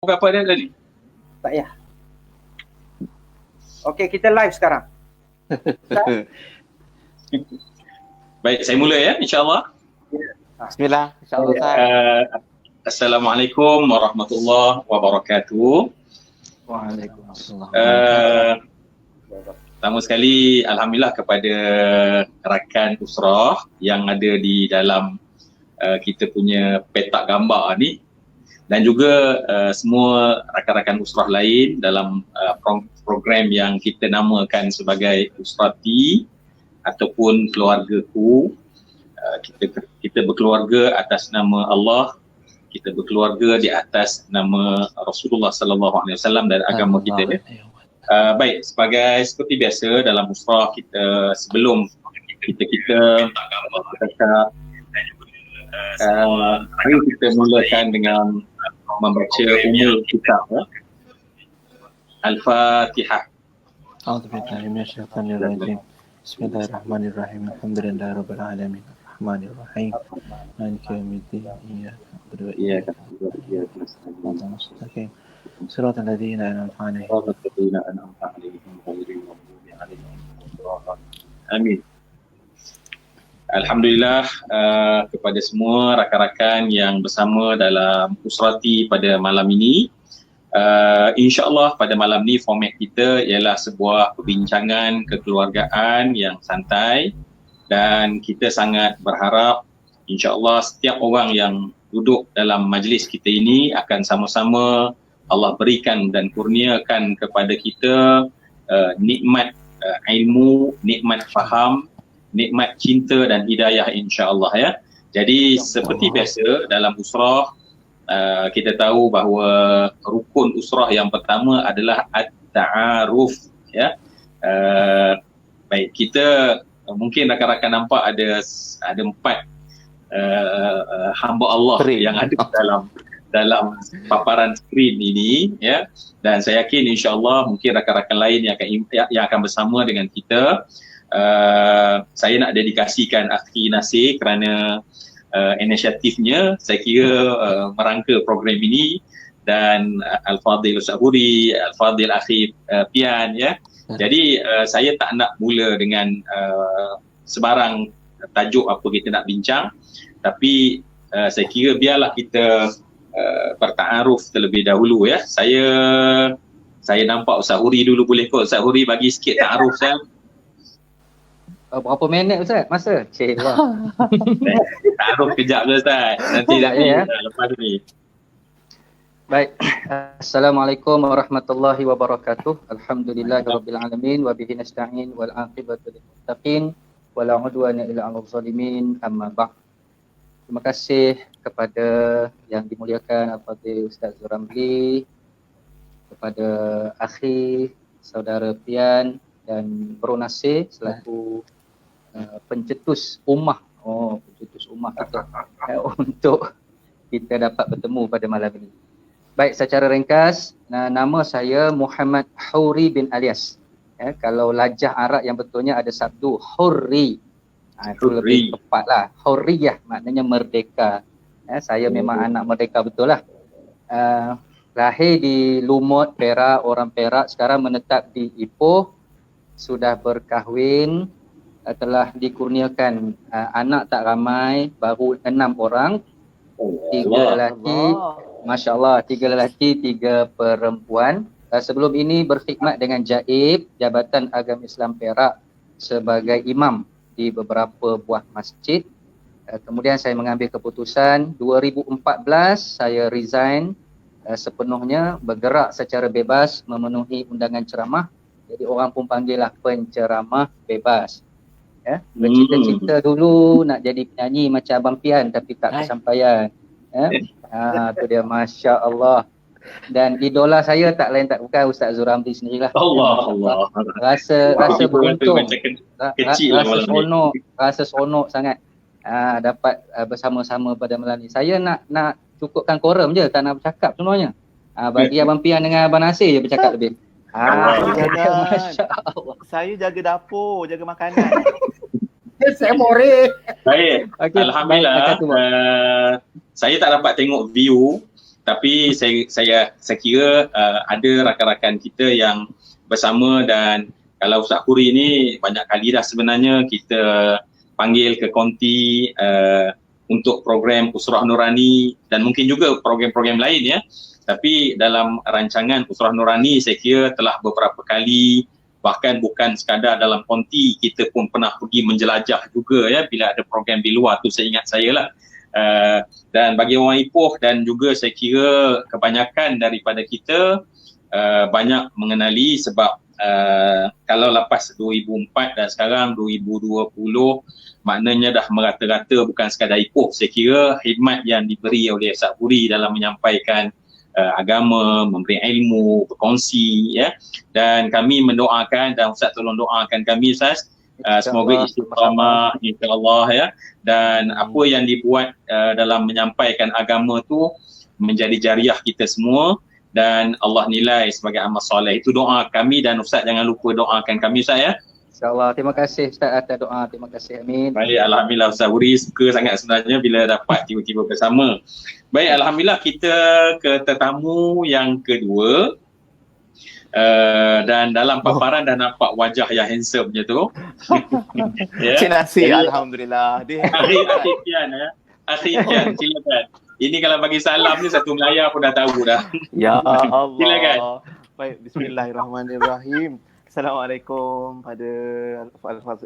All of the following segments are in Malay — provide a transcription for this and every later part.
Berapa dia tadi? Tak payah. Okey, kita live sekarang. Baik, saya mula ya, insyaAllah. Bismillah, insyaAllah. Assalamualaikum warahmatullahi wabarakatuh. Waalaikumsalam. Pertama sekali, Alhamdulillah kepada rakan Usrah yang ada di dalam kita punya petak gambar ni, dan juga semua rakan-rakan Usrah lain dalam program yang kita namakan sebagai Usrati ataupun keluargaku. Kita berkeluarga atas nama Allah, kita berkeluarga di atas nama Rasulullah sallallahu alaihi wasallam dan agama kita. Baik, seperti biasa dalam Usrah kita, sebelum kita mari kita mulakan dengan membaca umul kitab Al-Fatihah. A'udzubillahi minasyaitonir rajim. Bismillahirrahmanirrahim. Alhamdulillahirabbil alamin. Arrahmanirrahim. Maliki yaumiddin. Iyyaka na'budu wa iyyaka nasta'in. Shiratal ladzina an'amta 'alaihim ghairil maghdubi 'alaihim waladdallin. Amin. Alhamdulillah kepada semua rakan-rakan yang bersama dalam Usrati pada malam ini. InsyaAllah pada malam ni format kita ialah sebuah perbincangan kekeluargaan yang santai, dan kita sangat berharap insyaAllah setiap orang yang duduk dalam majlis kita ini akan sama-sama Allah berikan dan kurniakan kepada kita nikmat ilmu, nikmat faham, nikmat cinta dan hidayah insya-Allah ya. Jadi seperti biasa dalam Usrah, kita tahu bahawa rukun Usrah yang pertama adalah at-ta'aruf ya. Baik, kita mungkin rakan-rakan nampak ada 4 hamba Allah yang ada dalam paparan skrin ini ya, dan saya yakin insya-Allah mungkin rakan-rakan lain yang akan bersama dengan kita. Saya nak dedikasikan Akhi Nasir kerana inisiatifnya, saya kira merangka program ini, dan Al-Fadhil Ustaz Huri, Al-Fadhil Akhi Pian ya. Jadi saya tak nak mula dengan sebarang tajuk apa kita nak bincang, tapi saya kira biarlah kita bertaaruf terlebih dahulu ya. Saya nampak Ustaz Huri dulu, boleh kot Ustaz Huri bagi sikit taaruf saya. Berapa minit Ustaz? Masa? Cik lah. Taruh kejap je Ustaz. Nanti ya. Lepas ni. Baik. Assalamualaikum warahmatullahi wabarakatuh. Alhamdulillahirabbil alamin wa bihi nasta'in wal 'aqibatu lil muttaqin wa la 'udwana illa 'alal zalimin. Amma ba'd. Terima kasih kepada yang dimuliakan Al-Fadhil Ustaz Zuramli, kepada akhi saudara Pian dan Bro Nasir selaku pencetus ummah kita untuk kita dapat bertemu pada malam ini. Baik, secara ringkas, nama saya Muhammad Huri bin Alias. Kalau lajah Arab yang betulnya ada sabdu Hurri. Itu lebih tepatlah. Hurriyah maknanya merdeka. Saya memang anak merdeka betul lah. Lahir di Lumut, Perak, orang Perak, sekarang menetap di Ipoh. Sudah berkahwin, telah dikurniakan anak tak ramai, baru 6 orang, 3 lelaki, Masya Allah, 3 lelaki, 3 perempuan. Sebelum ini berkhidmat dengan JAIB, Jabatan Agama Islam Perak, sebagai imam di beberapa buah masjid. Kemudian saya mengambil keputusan 2014 saya resign sepenuhnya, bergerak secara bebas memenuhi undangan ceramah. Jadi orang pun panggil lah penceramah bebas. Ya, bercita-cita dulu nak jadi penyanyi macam Abang Pian tapi tak kesampaian. Tu dia, Masya Allah. Dan idola saya tak lain tak bukan Ustaz Zuramli sendirilah. Allah. Rasa beruntung. Rasa seronok sangat dapat bersama-sama pada malam ni. Saya nak cukupkan koram je, tak nak bercakap sebenarnya. Bagi Abang Pian dengan Abang Nasir je bercakap lebih. Masya Allah. Saya jaga dapur, jaga makanan. Saya more. Baik. Okay. Alhamdulillah. Saya tak dapat tengok view, Tapi saya kira ada rakan-rakan kita yang bersama, dan kalau Ustaz Khoury ni banyak kali dah sebenarnya kita panggil ke konti untuk program Usrah Nurani dan mungkin juga program-program lain ya. Tapi dalam rancangan Usrah Nurani saya kira telah beberapa kali, bahkan bukan sekadar dalam konti, kita pun pernah pergi menjelajah juga ya bila ada program di luar tu, saya ingat saya lah. Dan bagi orang Ipoh dan juga saya kira kebanyakan daripada kita banyak mengenali sebab kalau lepas 2004 dan sekarang 2020 maknanya dah merata-rata bukan sekadar Ipoh. Saya kira khidmat yang diberi oleh Ustaz Khoury dalam menyampaikan agama, memberi ilmu, berkongsi ya. Dan kami mendoakan, dan Ustaz tolong doakan kami Ustaz, semoga istiqamah insya-Allah ya, dan apa yang dibuat dalam menyampaikan agama tu menjadi jariah kita semua dan Allah nilai sebagai amal soleh. Itu doa kami, dan Ustaz jangan lupa doakan kami Ustaz ya. InsyaAllah. Terima kasih Ustaz atas doa. Terima kasih. Amin. Baik, Alhamdulillah Ustaz Khoury suka sangat sebenarnya bila dapat tiba-tiba bersama. Baik, Alhamdulillah kita ke tetamu yang kedua. Dan dalam paparan dah nampak wajah yang handsome je tu. Cik Nasir, Alhamdulillah. Akhifian ya. Akhifian, silakan. Ini kalau bagi salam ni satu Melaya pun dah tahu dah. Ya Allah. Silakan. Baik, bismillahirrahmanirrahim. Assalamualaikum pada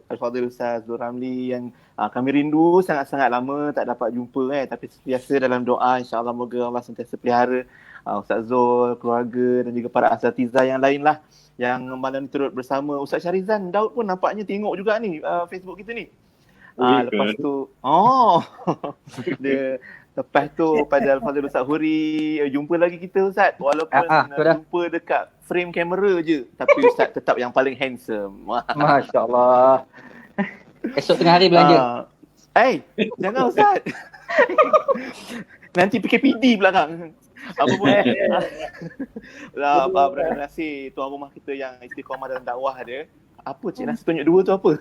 Al-Fadhil Ustaz Zul Ramli yang kami rindu sangat-sangat lama tak dapat jumpa tapi sentiasa dalam doa, insya-Allah moga Allah sentiasa pelihara Ustaz Zul, keluarga dan juga para asatizah yang lain lah yang malam ni turut bersama. Ustaz Syarizan Daud pun nampaknya tengok juga ni Facebook kita ni. Lepas tu dia lepas tu pada Al-Fadhil Ustaz Khoury jumpa lagi kita Ustaz, walaupun jumpa dekat frame kamera je, tapi Ustaz tetap yang paling handsome. Masya-Allah. Esok tengah hari belanja. Jangan Ustaz. Nanti PKPD belakang. Apa pun. Terima kasih tuan rumah kita yang istiqamah dalam dakwah dia. Apa Cik Nasir tunjuk dua tu apa?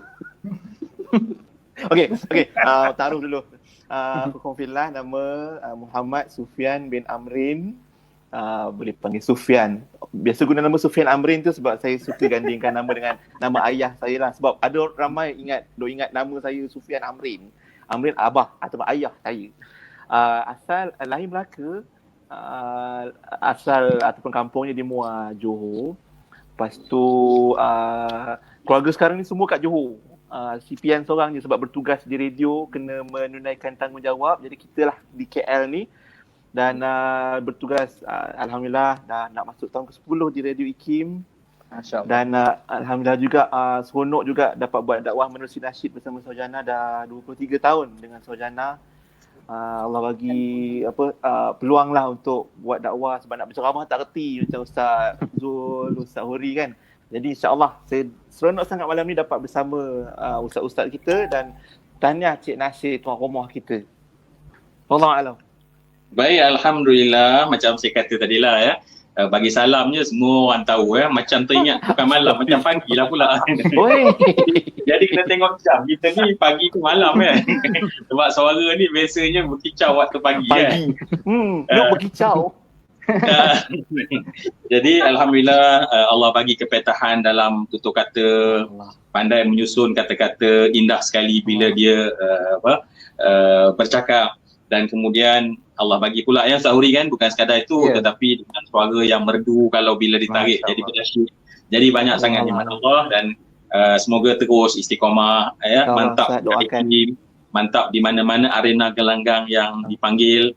Okey. Taruh dulu. Aku konfirmlah nama Muhammad Sufian bin Amrin. Boleh panggil Sufian. Biasa guna nama Sufian Amrin tu sebab saya suka gandingkan nama dengan nama ayah saya lah. Sebab ada ramai ingat nama saya Sufian Amrin. Amrin abah atau ayah saya. Asal lahir Melaka, asal ataupun kampungnya di Muar, Johor. Lepas tu keluarga sekarang ni semua kat Johor. Si Pian seorang je sebab bertugas di radio kena menunaikan tanggungjawab. Jadi kita lah di KL ni dan bertugas Alhamdulillah dah nak masuk tahun ke-10 di Radio IKIM. Dan Alhamdulillah juga seronok juga dapat buat dakwah menerusi nasyid bersama Saujana dah 23 tahun dengan Saujana. Allah bagi peluang lah untuk buat dakwah sebab nak berceramah tak reti macam Ustaz Zul, Ustaz Khoury kan. Jadi insya-Allah saya seronok sangat malam ni dapat bersama ustaz-ustaz kita dan tahniah Cik Nasir tuan rumah kita. Wallahu a'lam. Baik, Alhamdulillah macam saya kata tadilah ya. Bagi salam je semua orang tahu macam teringat bukan malam macam pagi lah pula. Jadi kena tengok jam kita ni pagi ke malam sebab suara ni biasanya berkicau waktu pagi. Berkicau. Jadi Alhamdulillah Allah bagi kepetahan dalam tutur kata, pandai menyusun kata-kata, indah sekali bila dia bercakap, dan kemudian Allah bagi pula Ustaz Khoury kan bukan sekadar itu tetapi dengan suara yang merdu kalau bila ditarik jadi berasyik. Jadi banyak sangat nikmat Allah dan semoga terus istiqamah mantap mantap di mana-mana arena gelanggang yang dipanggil.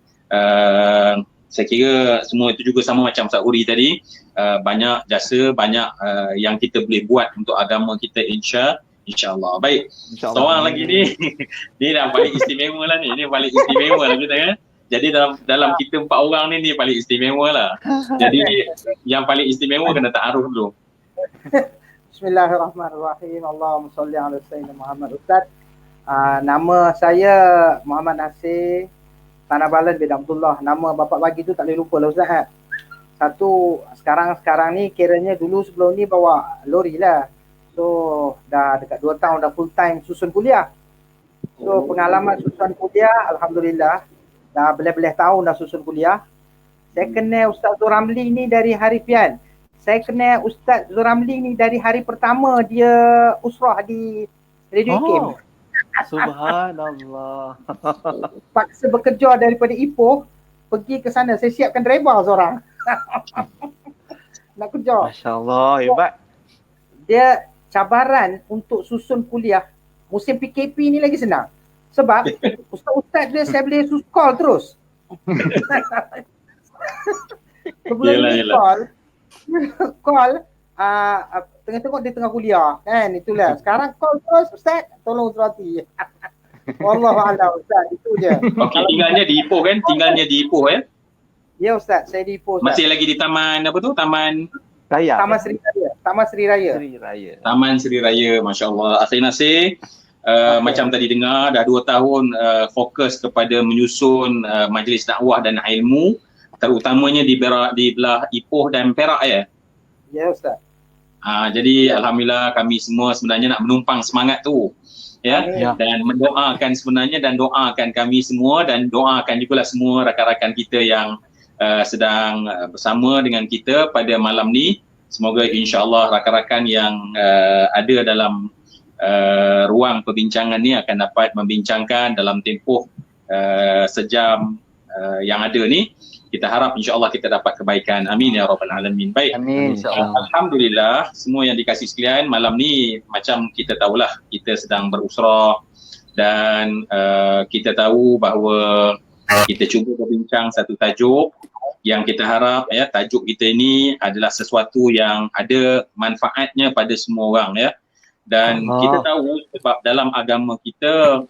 Saya kira semua itu juga sama macam Ustaz Khoury tadi, banyak jasa, banyak yang kita boleh buat untuk agama kita insya-Allah. Baik, seorang lagi ni dah paling istimewa lah ni paling istimewa lah kita kan. Jadi dalam kita 4 orang ni paling istimewa lah. Jadi yang paling istimewa kena ta'aruf dulu. Bismillahirrahmanirrahim. Allahumma salli ala sayyidina Muhammad. Ustaz, nama saya Muhammad Nasir Tanah Balan bin Abdullah. Nama bapa bagi tu tak boleh lupa lah Ustaz. Satu, sekarang ni kiranya dulu sebelum ni bawa lori lah. So dah dekat 2 tahun dah full time susun kuliah. So pengalaman susun kuliah Alhamdulillah dah belah-belah tahun dah susun kuliah. Saya kenal Ustaz Zuramli ni dari hari Pian. Saya kenal Ustaz Zuramli ni dari hari pertama dia usrah di Radio Ikim. Subhanallah. Paksa bekerja daripada Ipoh pergi ke sana. Saya siapkan driver seorang. Nak kerja. Masya Allah, hebat. Dia cabaran untuk susun kuliah musim PKP ni lagi senang. Sebab ustaz-ustaz dia saya boleh call terus. Sebelum ni call tengok dia tengah kuliah kan, itulah. Sekarang call terus, ustaz tolong surati. Wallahu a'lam ustaz, itu je. Okey, tinggalnya di Ipoh kan? Tinggalnya di Ipoh ya? Ya ustaz, saya di Ipoh ustaz. Masih lagi di taman apa tu? Taman Raya. Taman Seri Raya. Taman Seri Raya. Seri Raya. Taman Seri Raya, Masya-Allah. Akhir Nasir, macam tadi dengar dah 2 tahun fokus kepada menyusun majlis dakwah dan ilmu, terutamanya di belah Ipoh dan Perak ya. Ya ustaz. Jadi alhamdulillah kami semua sebenarnya nak menumpang semangat tu. Ya, Ya. dan mendoakan sebenarnya dan doakan kami semua dan doakan jugalah semua rakan-rakan kita yang sedang bersama dengan kita pada malam ni. Semoga insya-Allah rakan-rakan yang ada dalam ruang perbincangan ni akan dapat membincangkan dalam tempoh sejam yang ada ni. Kita harap insya-Allah kita dapat kebaikan. Amin ya rabbal alamin. Baik. Amin insya-Allah. Alhamdulillah, semua yang dikasih sekalian, malam ni macam kita tahulah kita sedang berusrah dan kita tahu bahawa kita cuba berbincang satu tajuk yang kita harap ya, tajuk kita ini adalah sesuatu yang ada manfaatnya pada semua orang ya. Dan kita tahu sebab dalam agama kita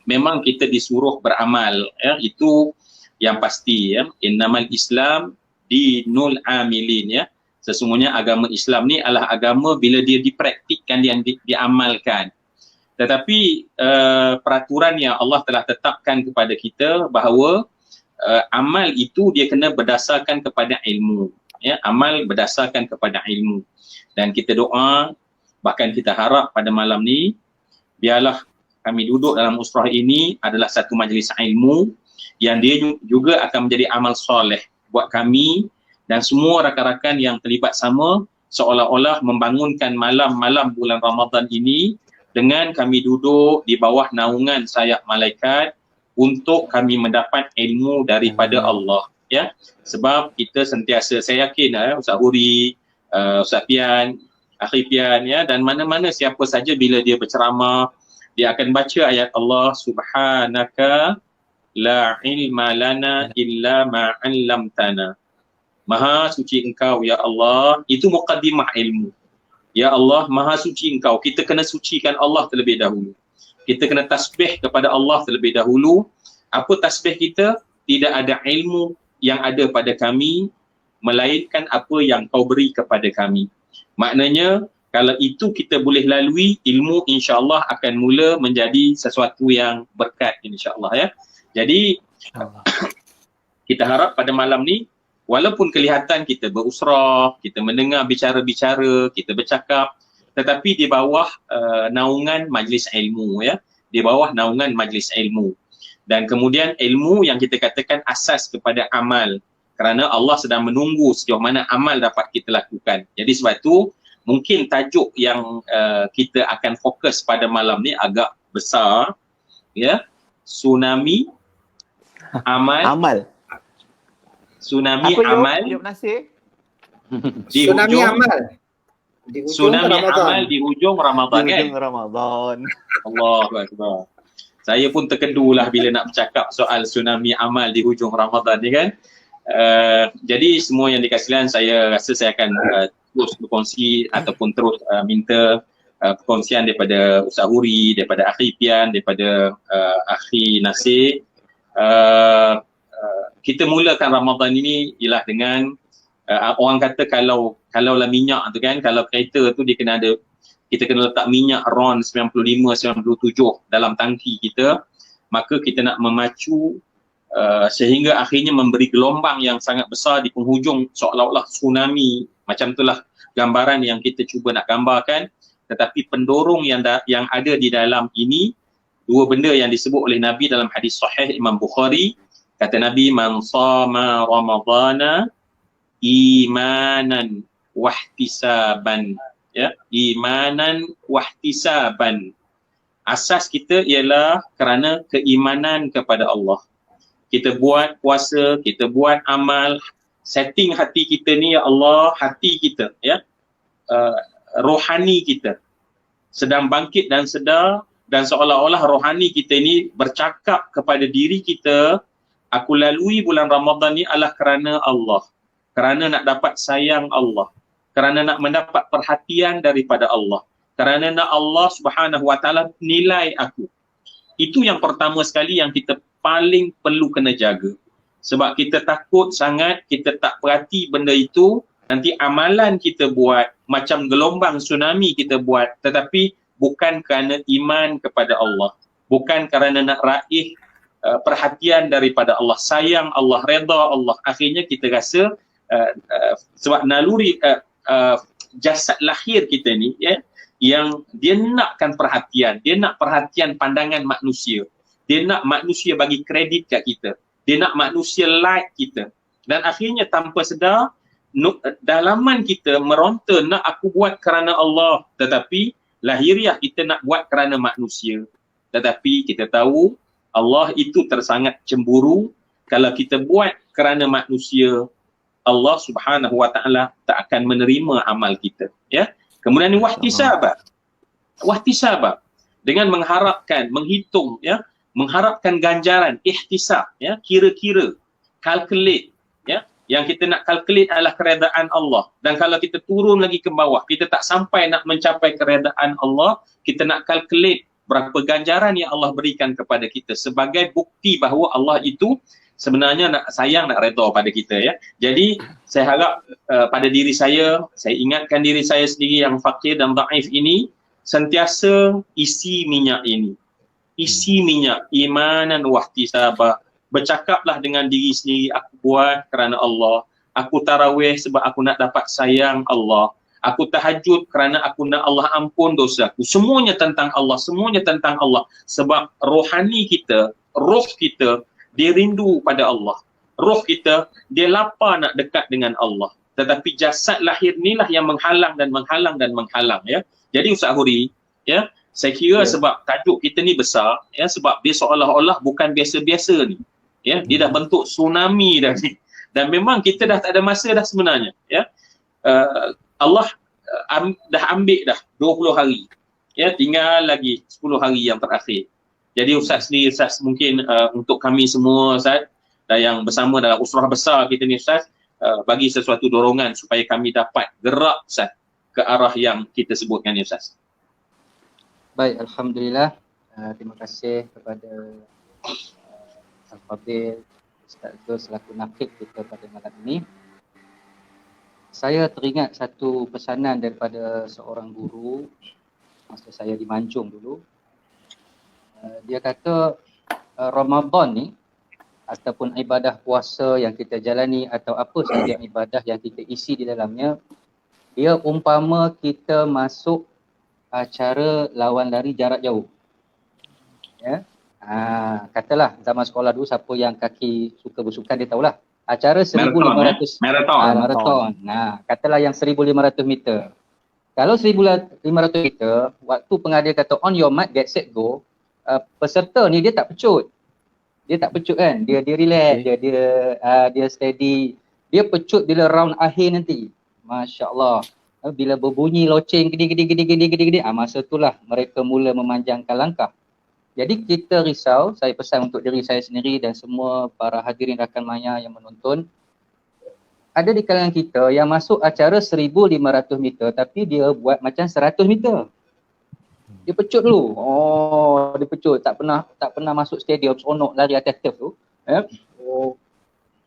memang kita disuruh beramal ya, itu yang pasti ya. Innamal Islam dinul amilin ya. Sesungguhnya agama Islam ni adalah agama bila dia dipraktikkan, dia diamalkan. Tetapi peraturan yang Allah telah tetapkan kepada kita bahawa amal itu dia kena berdasarkan kepada ilmu ya, amal berdasarkan kepada ilmu. Dan kita doa, bahkan kita harap pada malam ni biarlah kami duduk dalam usrah ini adalah satu majlis ilmu yang dia juga akan menjadi amal soleh buat kami dan semua rakan-rakan yang terlibat sama, seolah-olah membangunkan malam-malam bulan Ramadan ini dengan kami duduk di bawah naungan sayap malaikat untuk kami mendapat ilmu daripada Allah ya. Sebab kita sentiasa, saya yakin Ustaz Huri, Ustaz Pian, Akhir Pian ya, dan mana-mana siapa saja bila dia berceramah dia akan baca ayat Allah, subhanaka la ilma lana illa ma 'allamtana. Maha suci engkau ya Allah, itu muqaddimah ilmu. Ya Allah, maha suci engkau. Kita kena sucikan Allah terlebih dahulu. Kita kena tasbih kepada Allah terlebih dahulu. Apa tasbih kita? Tidak ada ilmu yang ada pada kami melainkan apa yang kau beri kepada kami. Maknanya kalau itu kita boleh lalui, ilmu insya-Allah akan mula menjadi sesuatu yang berkat insya-Allah ya. Jadi kita harap pada malam ni walaupun kelihatan kita berusrah, kita mendengar bicara-bicara, kita bercakap, tetapi di bawah naungan majlis ilmu ya, di bawah naungan majlis ilmu. Dan kemudian ilmu yang kita katakan asas kepada amal, kerana Allah sedang menunggu sejauh mana amal dapat kita lakukan. Jadi sebab itu mungkin tajuk yang kita akan fokus pada malam ni agak besar ya, tsunami amal. Tsunami apa amal Yop Nasir? di Tsunami hujung amal. tsunami amal di hujung Ramadan kan. Hujung Ramadan. Allahu akbar. Saya pun terkedulah bila nak bercakap soal tsunami amal di hujung Ramadan ni kan. Jadi semua yang dikasihan, saya rasa saya akan terus berkongsi ataupun terus minta perkongsian daripada Ustaz Huri, daripada Akhir Pian, daripada Akhir Nasir. Kita mulakan Ramadan ini ialah dengan orang kata kalaulah minyak tu kan, kalau kereta tu dia kena ada, kita kena letak minyak RON 95-97 dalam tangki kita, maka kita nak memacu sehingga akhirnya memberi gelombang yang sangat besar di penghujung, seolah-olah tsunami. Macam itulah gambaran yang kita cuba nak gambarkan. Tetapi pendorong yang ada di dalam ini, dua benda yang disebut oleh Nabi dalam hadis sahih Imam Bukhari, Kata Nabi, man sama Ramadana imanan wahtisaban. Ya, imanan wahtisaban. Asas kita ialah kerana keimanan kepada Allah. Kita buat puasa, kita buat amal, setting hati kita ni, ya Allah, hati kita, ya, rohani kita sedang bangkit dan sedar, dan seolah-olah rohani kita ni bercakap kepada diri kita, aku lalui bulan Ramadan ni adalah kerana Allah, kerana nak dapat sayang Allah, kerana nak mendapat perhatian daripada Allah, kerana nak Allah Subhanahu Wa Taala nilai aku. Itu yang pertama sekali yang kita paling perlu kena jaga. Sebab kita takut sangat, kita tak perhati benda itu, nanti amalan kita buat macam gelombang tsunami kita buat, tetapi bukan kerana iman kepada Allah, bukan kerana nak raih perhatian daripada Allah, sayang Allah, redha Allah. Akhirnya kita rasa sebab naluri jasad lahir kita ni, ya, yang dia nakkan perhatian, dia nak perhatian pandangan manusia, dia nak manusia bagi kredit kat kita, dia nak manusia like kita, dan akhirnya tanpa sedar dalaman kita meronta nak aku buat kerana Allah, tetapi lahiriah kita nak buat kerana manusia. Tetapi kita tahu Allah itu tersangat cemburu. Kalau kita buat kerana manusia, Allah Subhanahu Wa Taala tak akan menerima amal kita, ya. Kemudian ni wahtisabah. Wahtisabah dengan mengharapkan, menghitung, ya, mengharapkan ganjaran, ihtisab, ya, kira-kira, calculate, ya. Yang kita nak calculate adalah keredaan Allah. Dan kalau kita turun lagi ke bawah, kita tak sampai nak mencapai keredaan Allah, kita nak calculate berapa ganjaran yang Allah berikan kepada kita sebagai bukti bahawa Allah itu sebenarnya nak sayang, nak redha pada kita, ya. Jadi saya harap pada diri saya ingatkan diri saya sendiri yang fakir dan dhaif ini, sentiasa isi minyak ini. Isi minyak imanan wahtisabah. Bercakaplah dengan diri sendiri, aku buat kerana Allah. Aku tarawih sebab aku nak dapat sayang Allah. Aku tahajud kerana aku nak Allah ampun dosaku. Semuanya tentang Allah, semuanya tentang Allah. Sebab rohani kita, roh kita, dia rindu pada Allah. Roh kita, dia lapar nak dekat dengan Allah. Tetapi jasad lahir inilah yang menghalang dan menghalang dan menghalang, ya. Jadi Ustaz Huri, ya, saya kira sebab tajuk kita ni besar, ya, sebab dia seolah-olah bukan biasa-biasa ni. Ya, dia dah bentuk tsunami dah ni. Dan memang kita dah tak ada masa dah sebenarnya, ya. Allah dah ambil dah 20 hari. Ya, tinggal lagi 10 hari yang terakhir. Jadi Ustaz sendiri, Ustaz mungkin untuk kami semua, Ustaz, yang bersama dalam usrah besar kita ni, Ustaz, bagi sesuatu dorongan supaya kami dapat gerak, Ustaz, ke arah yang kita sebutkan ni, Ustaz. Baik, Alhamdulillah. Terima kasih kepada Al-Fadhil Ustaz Zul selaku nakib kita pada malam ini. Saya teringat satu pesanan daripada seorang guru masa saya di Mancung dulu. Dia kata Ramadan ni ataupun ibadah puasa yang kita jalani atau apa sahaja ibadah yang kita isi di dalamnya, dia umpama kita masuk acara lawan lari jarak jauh. Ya. Katalah zaman sekolah dulu, siapa yang kaki suka bersukan dia tahulah. Acara 1,500 maraton. Katalah yang 1,500 meter. Kalau 1,500 meter, waktu pengadia kata on your mark, get set, go, peserta ni dia tak pecut. Dia tak pecut kan. Dia relax, dia steady. Dia pecut bila round akhir nanti. Masya-Allah. Bila berbunyi loceng gede, masa itulah mereka mula memanjangkan langkah. Jadi kita risau, saya pesan untuk diri saya sendiri dan semua para hadirin rakan maya yang menonton. Ada di kalangan kita yang masuk acara 1,500 meter tapi dia buat macam 100 meter. Dia pecut dulu. Dia pecut. Tak pernah masuk stadium seronok lari atas turf tu.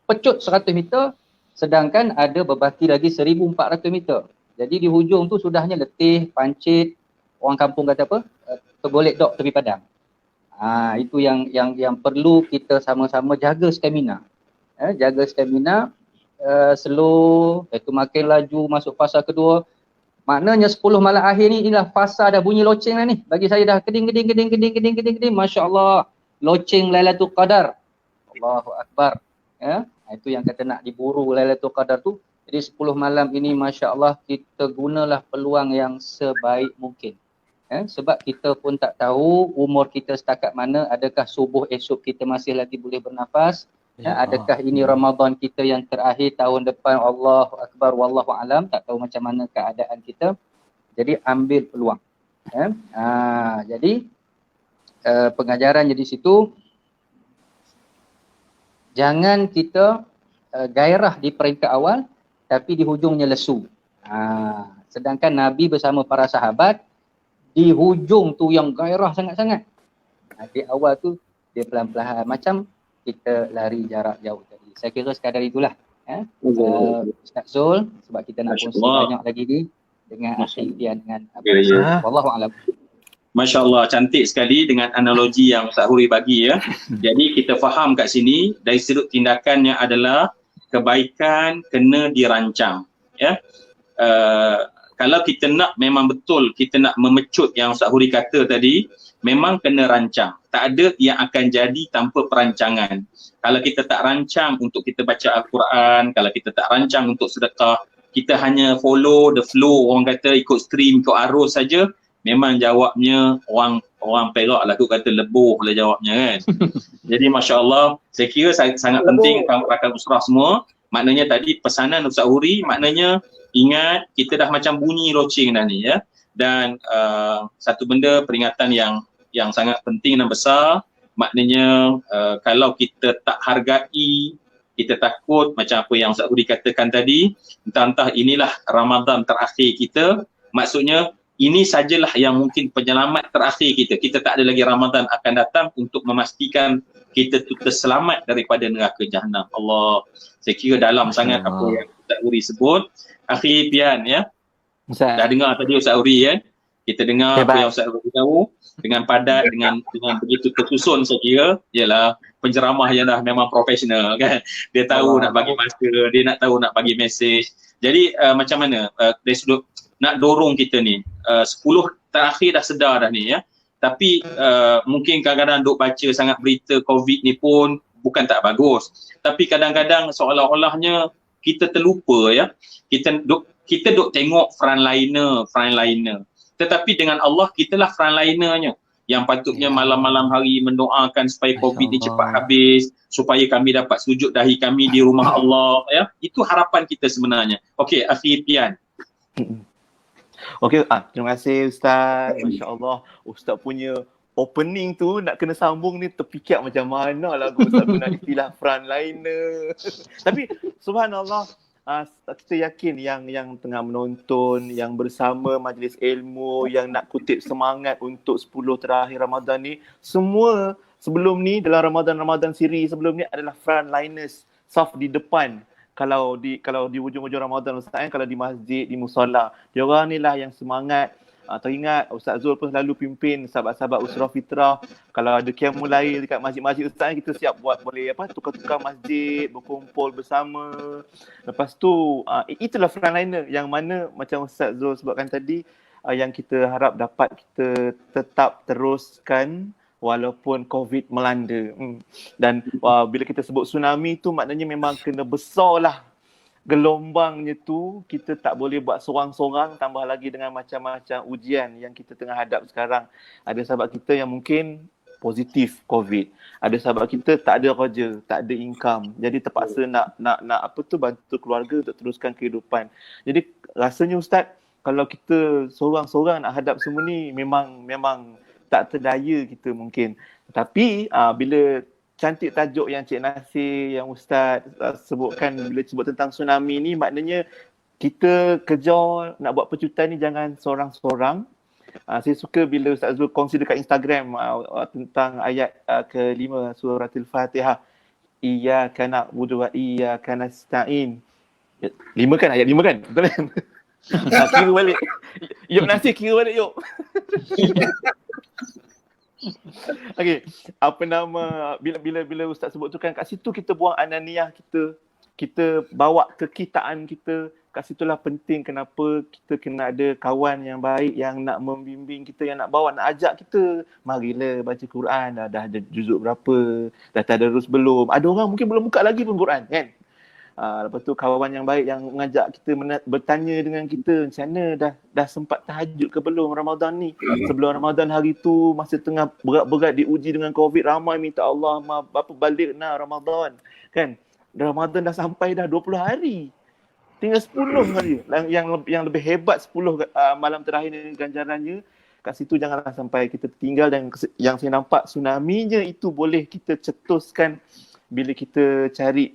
Pecut 100 meter sedangkan ada berbaki lagi 1,400 meter. Jadi di hujung tu sudahnya letih, pancit, orang kampung kata apa? Tergolek dok tepi padang. Itu yang perlu kita sama-sama jaga stamina. Jaga stamina, slow, itu makin laju masuk fasa kedua. Maknanya 10 malam akhir ni inilah fasa dah bunyi loceng lah ni. Bagi saya dah keding, Masya-Allah. Loceng Lailatul Qadar. Allahu Akbar. Ya, itu yang kata nak diburu Lailatul Qadar tu. Jadi 10 malam ini masya-Allah kita gunalah peluang yang sebaik mungkin. Sebab kita pun tak tahu umur kita setakat mana, adakah subuh esok kita masih lagi boleh bernafas, adakah ini Ramadan kita yang terakhir tahun depan, Allahu Akbar wallahu alam, tak tahu macam mana keadaan kita. Jadi ambil peluang. Jadi pengajarannya di situ, jangan kita gairah di peringkat awal tapi di hujungnya lesu. Sedangkan Nabi bersama para sahabat di hujung tu yang gairah sangat-sangat. Di awal tu dia pelan-pelan, macam kita lari jarak jauh tadi. Saya kira sekadar itulah. Ustaz Zul, sebab kita nak kongsi banyak lagi ni dengan Afifian dengan wallahu a'lam. Masya Allah, cantik sekali dengan analogi yang Ustaz Huri bagi ya. Jadi kita faham kat sini dari sudut tindakannya adalah kebaikan kena dirancang ya. Kalau kita nak memang betul kita nak memecut yang Ustaz Huri kata tadi, memang kena rancang. Tak ada yang akan jadi tanpa perancangan. Kalau kita tak rancang untuk kita baca Al-Quran, kalau kita tak rancang untuk sedekah, kita hanya follow the flow, orang kata ikut stream, ikut arus saja, memang jawabnya orang Perak lah, aku kata lebuh lah jawabnya kan. Jadi Masya Allah, saya kira sangat penting rakan usrah semua. Maknanya tadi pesanan Ustaz Huri, maknanya ingat kita dah macam bunyi loceng dah ni ya. Dan satu benda peringatan yang sangat penting dan besar, maknanya kalau kita tak hargai, kita takut macam apa yang Ustaz Huri katakan tadi, entah inilah Ramadan terakhir kita, maksudnya ini sajalah yang mungkin penyelamat terakhir kita. Kita tak ada lagi Ramadan akan datang untuk memastikan kita tu terselamat daripada neraka Jahannam. Allah, saya kira dalam sangat apa yang Ustaz Huri sebut. Akhir Pian ya. Dah dengar tadi Ustaz Huri kan? Kita dengar apa yang Ustaz Huri tahu dengan padat, dengan begitu tersusun, saya kira ialah penceramah yang dah memang profesional kan. Dia tahu nak bagi masa, dia nak tahu nak bagi mesej. Jadi macam mana dari sudut nak dorong kita ni, 10 terakhir dah sedar dah ni ya. Tapi mungkin kadang-kadang duk baca sangat berita COVID ni pun bukan tak bagus. Tapi kadang-kadang seolah-olahnya kita terlupa ya. Kita duk tengok frontliner. Tetapi dengan Allah kitalah frontlinernya yang patutnya malam-malam hari mendoakan supaya COVID ni cepat habis, supaya kami dapat sujud dahi kami di rumah Allah ya. Itu harapan kita sebenarnya. Okey, Afi Pian. Okey, terima kasih Ustaz. Masya-Allah, Ustaz punya opening tu nak kena sambung ni terfikir macam mana lagu Ustaz guna istilah frontliner. Tapi subhanallah, kita yakin yang tengah menonton, yang bersama majlis ilmu, yang nak kutip semangat untuk 10 terakhir Ramadan ni, semua sebelum ni dalam Ramadan siri sebelum ni adalah frontliners, saf di depan. Kalau di hujung-hujung Ramadan Ustaz, kalau di masjid, di musalla, diorang ni lah yang semangat. Teringat Ustaz Zul pun selalu pimpin sahabat-sahabat Usrah Fitrah. Kalau ada qiyamul lail dekat masjid-masjid Ustaz, kita siap buat boleh tukar-tukar masjid, berkumpul bersama. Lepas tu itulah frontliner yang mana macam Ustaz Zul sebutkan tadi, yang kita harap dapat kita tetap teruskan walaupun COVID melanda. Dan bila kita sebut tsunami tu maknanya memang kena besarlah gelombangnya tu. Kita tak boleh buat sorang-sorang, tambah lagi dengan macam-macam ujian yang kita tengah hadap sekarang. Ada sahabat kita yang mungkin positif COVID. Ada sahabat kita tak ada kerja, tak ada income. Jadi terpaksa nak bantu keluarga untuk teruskan kehidupan. Jadi rasanya Ustaz, kalau kita sorang-sorang nak hadap semua ni memang tak terdaya kita mungkin. Tapi bila cantik tajuk yang Cik Nasir, yang Ustaz sebutkan bila sebut tentang tsunami ni, maknanya kita kejar nak buat pecutan ni jangan sorang-sorang. Saya suka bila Ustaz Zul kongsi dekat Instagram tentang ayat ke-5 surah Al-Fatihah. Iyyaka na'budu wa iyyaka nasta'in. 5 kan? Ayat 5 kan? Betul kan? Kira balik. Yuk Nasir, kira balik yuk. Okey, apa nama bila Ustaz sebut tu kan, kat situ kita buang ananiah kita bawa kekitaan kita, kat situlah penting kenapa kita kena ada kawan yang baik yang nak membimbing kita, yang nak bawa, nak ajak kita, marilah baca Quran, dah ada juzuk berapa, dah tadarus belum, ada orang mungkin belum buka lagi pun Quran kan. Lepas tu kawan yang baik yang mengajak kita bertanya dengan kita macam mana dah sempat tahajud ke belum Ramadan ni. Sebelum Ramadan hari tu masa tengah berat-berat diuji dengan COVID, ramai minta Allah apa balik Ramadan kan. Ramadan dah sampai dah 20 hari. Tinggal 10 hari. Yang lebih hebat 10 malam terakhir ni ganjarannya. Kat situ janganlah sampai kita tertinggal, dan yang saya nampak tsunami-nya itu boleh kita cetuskan bila kita cari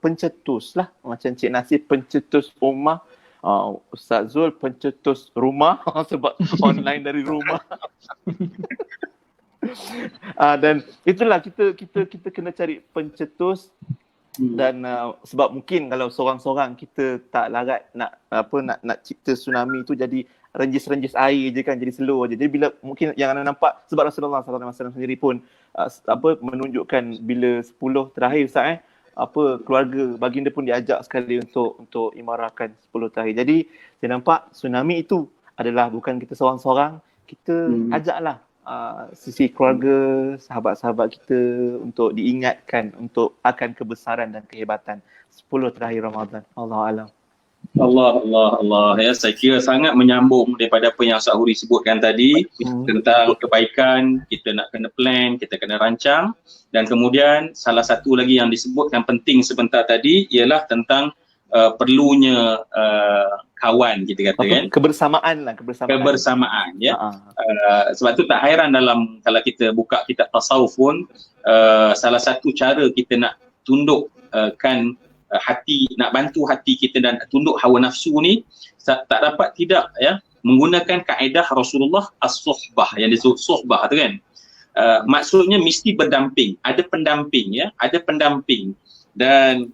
pencetus lah. Macam Cik Nasir pencetus rumah, Ustaz Zul pencetus rumah sebab online dari rumah. Dan itulah kita kena cari pencetus. Dan sebab mungkin kalau seorang-seorang kita tak larat nak cipta tsunami tu jadi renjis-renjis air je kan, jadi slow je. Jadi bila mungkin yang anda nampak, sebab Rasulullah SAW sendiri pun menunjukkan bila 10 terakhir Ustaz keluarga baginda pun diajak sekali untuk imarahkan 10 terakhir. Jadi saya nampak tsunami itu adalah bukan kita seorang-seorang, kita ajaklah sisi keluarga, sahabat-sahabat kita untuk diingatkan untuk akan kebesaran dan kehebatan 10 terakhir Ramadan. Allah alam. Allah. Ya, saya kira sangat menyambung daripada apa yang Ustaz Huri sebutkan tadi tentang kebaikan, kita nak kena plan, kita kena rancang, dan kemudian salah satu lagi yang disebutkan penting sebentar tadi ialah tentang perlunya kawan, kita kata kan, kebersamaan ya. Sebab tu tak hairan dalam kalau kita buka kitab tasawuf pun salah satu cara kita nak tundukkan hati, nak bantu hati kita dan tunduk hawa nafsu ni tak dapat tidak ya menggunakan kaedah Rasulullah as-suhbah, yang disebut suhbah tu kan. Maksudnya mesti berdamping, ada pendamping ya, ada pendamping. Dan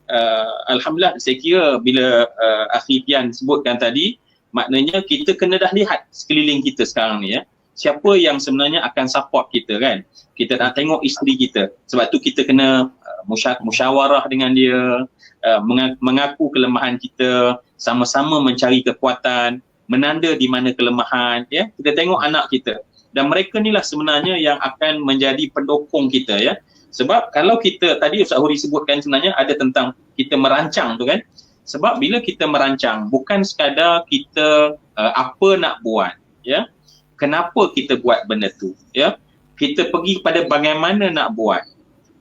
alhamdulillah saya kira bila Akhi Pian sebutkan tadi, maknanya kita kena dah lihat sekeliling kita sekarang ni ya, siapa yang sebenarnya akan support kita kan. Kita nak tengok isteri kita, sebab tu kita kena musyawarah dengan dia, mengaku kelemahan kita, sama-sama mencari kekuatan, menanda di mana kelemahan ya. Kita tengok anak kita, dan mereka ni lah sebenarnya yang akan menjadi pendukung kita ya. Sebab kalau kita, tadi Ustaz Huri sebutkan sebenarnya ada tentang kita merancang tu kan. Sebab bila kita merancang, bukan sekadar kita apa nak buat ya, kenapa kita buat benda tu ya, kita pergi pada bagaimana nak buat,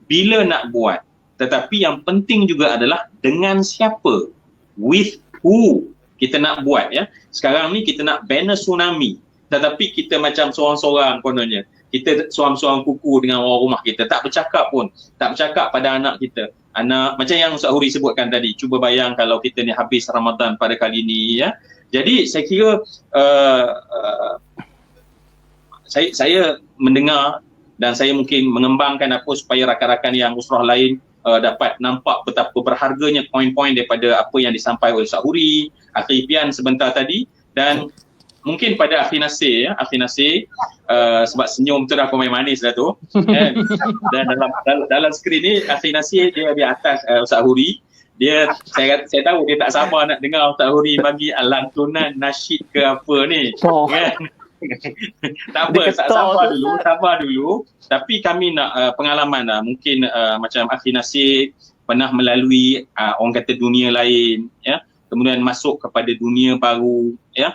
bila nak buat, tetapi yang penting juga adalah dengan siapa, with who kita nak buat ya. Sekarang ni kita nak banner tsunami, tetapi kita macam seorang-seorang kononnya, kita seorang-seorang kuku dengan orang rumah kita, tak bercakap pun, tak bercakap pada anak kita. Anak, macam yang Ustaz Huri sebutkan tadi, cuba bayang kalau kita ni habis Ramadan pada kali ni ya. Jadi saya kira saya mendengar dan saya mungkin mengembangkan apa supaya rakan-rakan yang usrah lain dapat nampak betapa berharganya poin-poin daripada apa yang disampaikan oleh Ustaz Huri, Akhi Pian sebentar tadi, dan mungkin pada Akhi Nasir ya, Akhi Nasir sebab senyum tu dah pemain manis dah tu kan? Dan dalam skrin ni Akhi Nasir dia di atas Ustaz Huri, dia saya tahu dia tak sabar nak dengar Ustaz Huri bagi lantunan nasyid ke apa ni kan. Tak apa, sabar dulu. Tapi kami nak pengalaman lah. Mungkin macam Akhi Nasir pernah melalui orang kata dunia lain ya, kemudian masuk kepada dunia baru ya.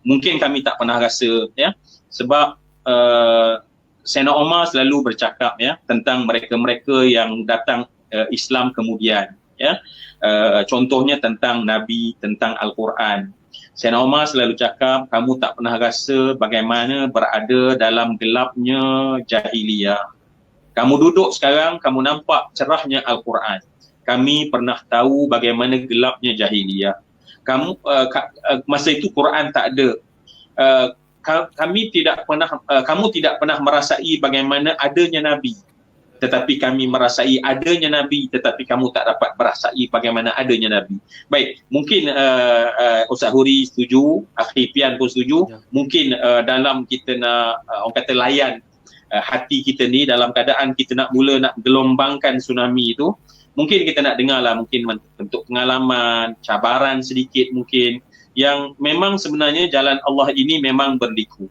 Mungkin kami tak pernah rasa ya, sebab Sayyidina Umar selalu bercakap ya tentang mereka-mereka yang datang Islam kemudian ya. Contohnya tentang Nabi, tentang Al-Quran. Sayyidina Umar selalu cakap, kamu tak pernah rasa bagaimana berada dalam gelapnya jahiliyah. Kamu duduk sekarang, kamu nampak cerahnya Al-Quran. Kami pernah tahu bagaimana gelapnya jahiliyah. Masa itu Quran tak ada. Kamu tidak pernah merasai bagaimana adanya Nabi, tetapi kami merasai adanya Nabi, tetapi kamu tak dapat merasai bagaimana adanya Nabi. Baik, mungkin Ustaz Huri setuju, Akhi Pian pun setuju. Mungkin dalam kita nak orang kata layan hati kita ni dalam keadaan kita nak mula nak gelombangkan tsunami itu, mungkin kita nak dengar lah mungkin bentuk pengalaman, cabaran sedikit mungkin yang memang sebenarnya jalan Allah ini memang berliku.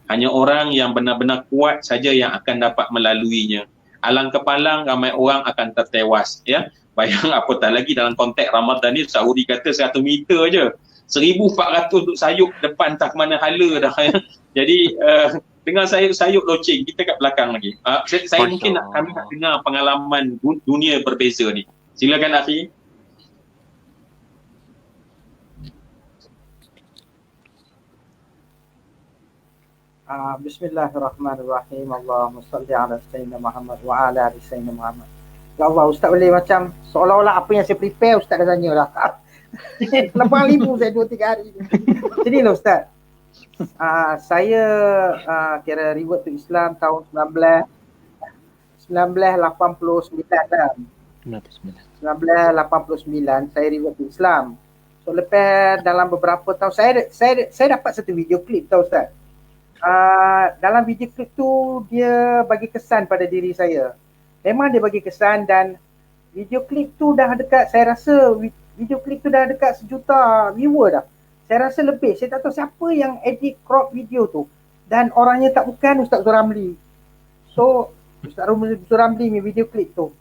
Hanya orang yang benar-benar kuat saja yang akan dapat melaluinya. Alang kepalang ramai orang akan tertewas, ya. Bayang apatah lagi dalam konteks Ramadan ni Saudi kata 100 meter je. 1,400 untuk sayup depan tak mana hala dah, ya. Jadi dengan sayup loceng kita kat belakang lagi. Saya mungkin kami nak dengar pengalaman dunia berbeza ni. Silakan Akhi. Bismillahirrahmanirrahim. Allahumma salli ala Sayyidina Muhammad wa ala ali Sayyidina Muhammad. Ya Allah, Ustaz boleh macam seolah-olah apa yang saya prepare Ustaz dah tanya dah. 8,000 saya 2-3 hari. Jadi lah Ustaz. Saya kira revert to Islam tahun 1989 dah. 1989 saya revert to Islam. So lepas dalam beberapa tahun saya dapat satu video klip tau Ustaz. Dalam video klip tu dia bagi kesan pada diri saya. Memang dia bagi kesan dan video klip tu dah dekat, saya rasa video klip tu dah dekat 1 juta viewer dah. Saya rasa lebih. Saya tak tahu siapa yang edit crop video tu. Dan orangnya tak bukan Ustaz Zuramli. So Ustaz Zuramli ni video klip tu.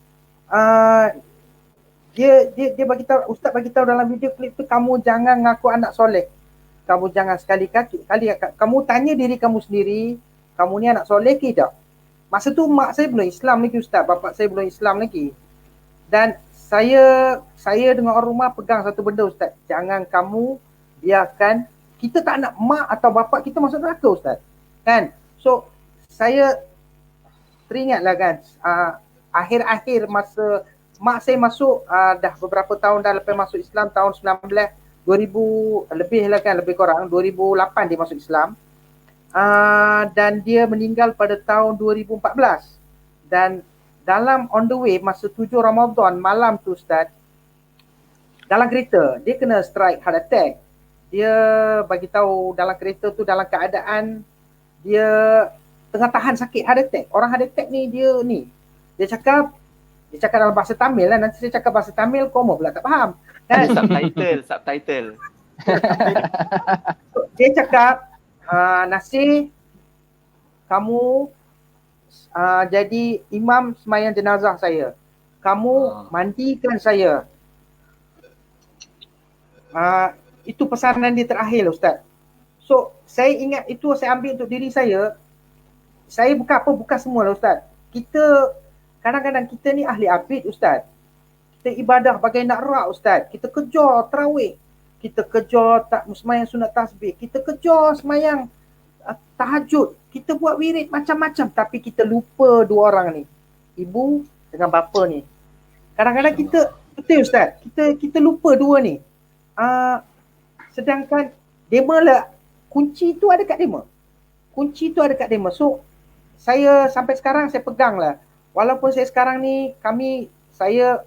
Dia bagi tahu, Ustaz bagi tahu dalam video klip tu, kamu jangan ngaku anak soleh. Kamu jangan sekali-kali kamu tanya diri kamu sendiri, kamu ni anak soleh ke tak? Masa tu mak saya belum Islam lagi Ustaz, bapak saya belum Islam lagi. Dan saya dengan orang rumah pegang satu benda Ustaz, jangan kamu biarkan, kita tak nak mak atau bapak kita masuk neraka Ustaz. Kan? So saya teringatlah kan, akhir-akhir masa mak saya masuk, dah beberapa tahun dah lepas masuk Islam, tahun 2000 lebih lah kan, lebih kurang 2008 dia masuk Islam. Dan dia meninggal pada tahun 2014. Dan dalam on the way masa 7 Ramadan malam tu Ustaz, dalam kereta dia kena strike heart attack. Dia bagi tahu dalam kereta tu dalam keadaan dia tengah tahan sakit heart attack. Orang heart attack ni dia cakap dalam bahasa Tamil lah. Nanti saya cakap bahasa Tamil, kau pula tak faham kan? Subtitle. Dia cakap, Nasir, kamu jadi imam sembahyang jenazah saya. Kamu mandikan saya. Itu pesanan dia terakhir Ustaz. So saya ingat itu, saya ambil untuk diri saya. Saya bukan semua lah Ustaz. Kita kadang-kadang kita ni ahli abid Ustaz. Kita ibadah bagai nak rak Ustaz. Kita kejar tarawih. Kita kejar sembahyang sunat tasbih. Kita kejar sembahyang tahajud. Kita buat wirid macam-macam. Tapi kita lupa dua orang ni. Ibu dengan bapa ni. Kadang-kadang kita, betul Ustaz, kita lupa dua ni. Sedangkan dema lah, kunci tu ada kat dema. Kunci tu ada kat dema. So saya sampai sekarang saya pegang lah. Walaupun saya sekarang ni saya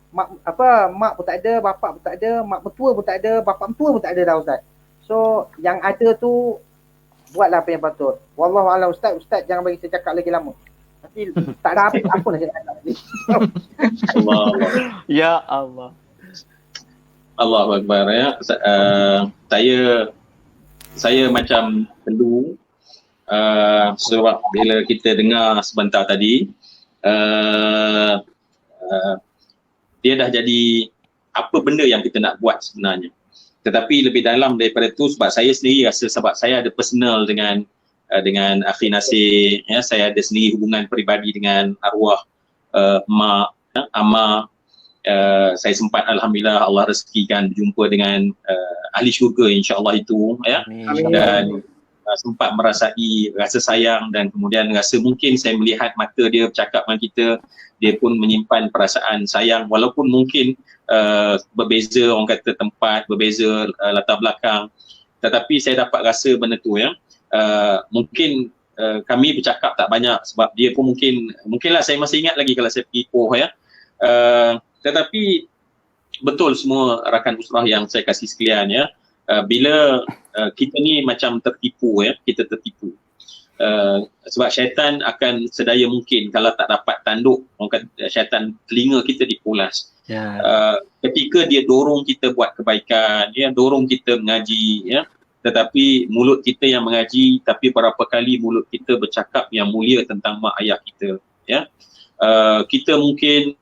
mak pun tak ada, bapak pun tak ada, mak mertua pun tak ada, bapak mertua pun tak ada dah Ustaz. So yang ada tu buatlah apa yang patut. Wallahualam Ustaz jangan bagi saya cakap lagi lama. Nanti tak ada apa nak saya cakap lagi. Allah. Ya Allah. Allahu Akbar ya. Saya macam perlu sebab bila kita dengar sebentar tadi dia dah jadi apa benda yang kita nak buat sebenarnya. Tetapi lebih dalam daripada tu, sebab saya sendiri rasa, sebab saya ada personal dengan Akhi Nasir, ya, saya ada sendiri hubungan peribadi dengan arwah mak, Amma. Saya sempat alhamdulillah Allah rezekikan berjumpa dengan ahli syurga insya-Allah itu, ya. Amin. Dan sempat merasai rasa sayang, dan kemudian rasa mungkin saya melihat mata dia bercakap dengan kita, dia pun menyimpan perasaan sayang walaupun mungkin berbeza orang kata tempat, berbeza latar belakang, tetapi saya dapat rasa benda tu ya. Mungkin kami bercakap tak banyak sebab dia pun mungkinlah saya masih ingat lagi kalau saya pergi Ipoh ya. Tetapi betul semua rakan usrah yang saya kasih sekalian ya. Bila kita ni macam tertipu ya, kita tertipu. Sebab syaitan akan sedaya mungkin kalau tak dapat tanduk, orang kata syaitan telinga kita dipulas. Ketika dia dorong kita buat kebaikan, dia dorong kita mengaji, ya, tetapi mulut kita yang mengaji, tapi berapa kali mulut kita bercakap yang mulia tentang mak ayah kita, ya. Kita mungkin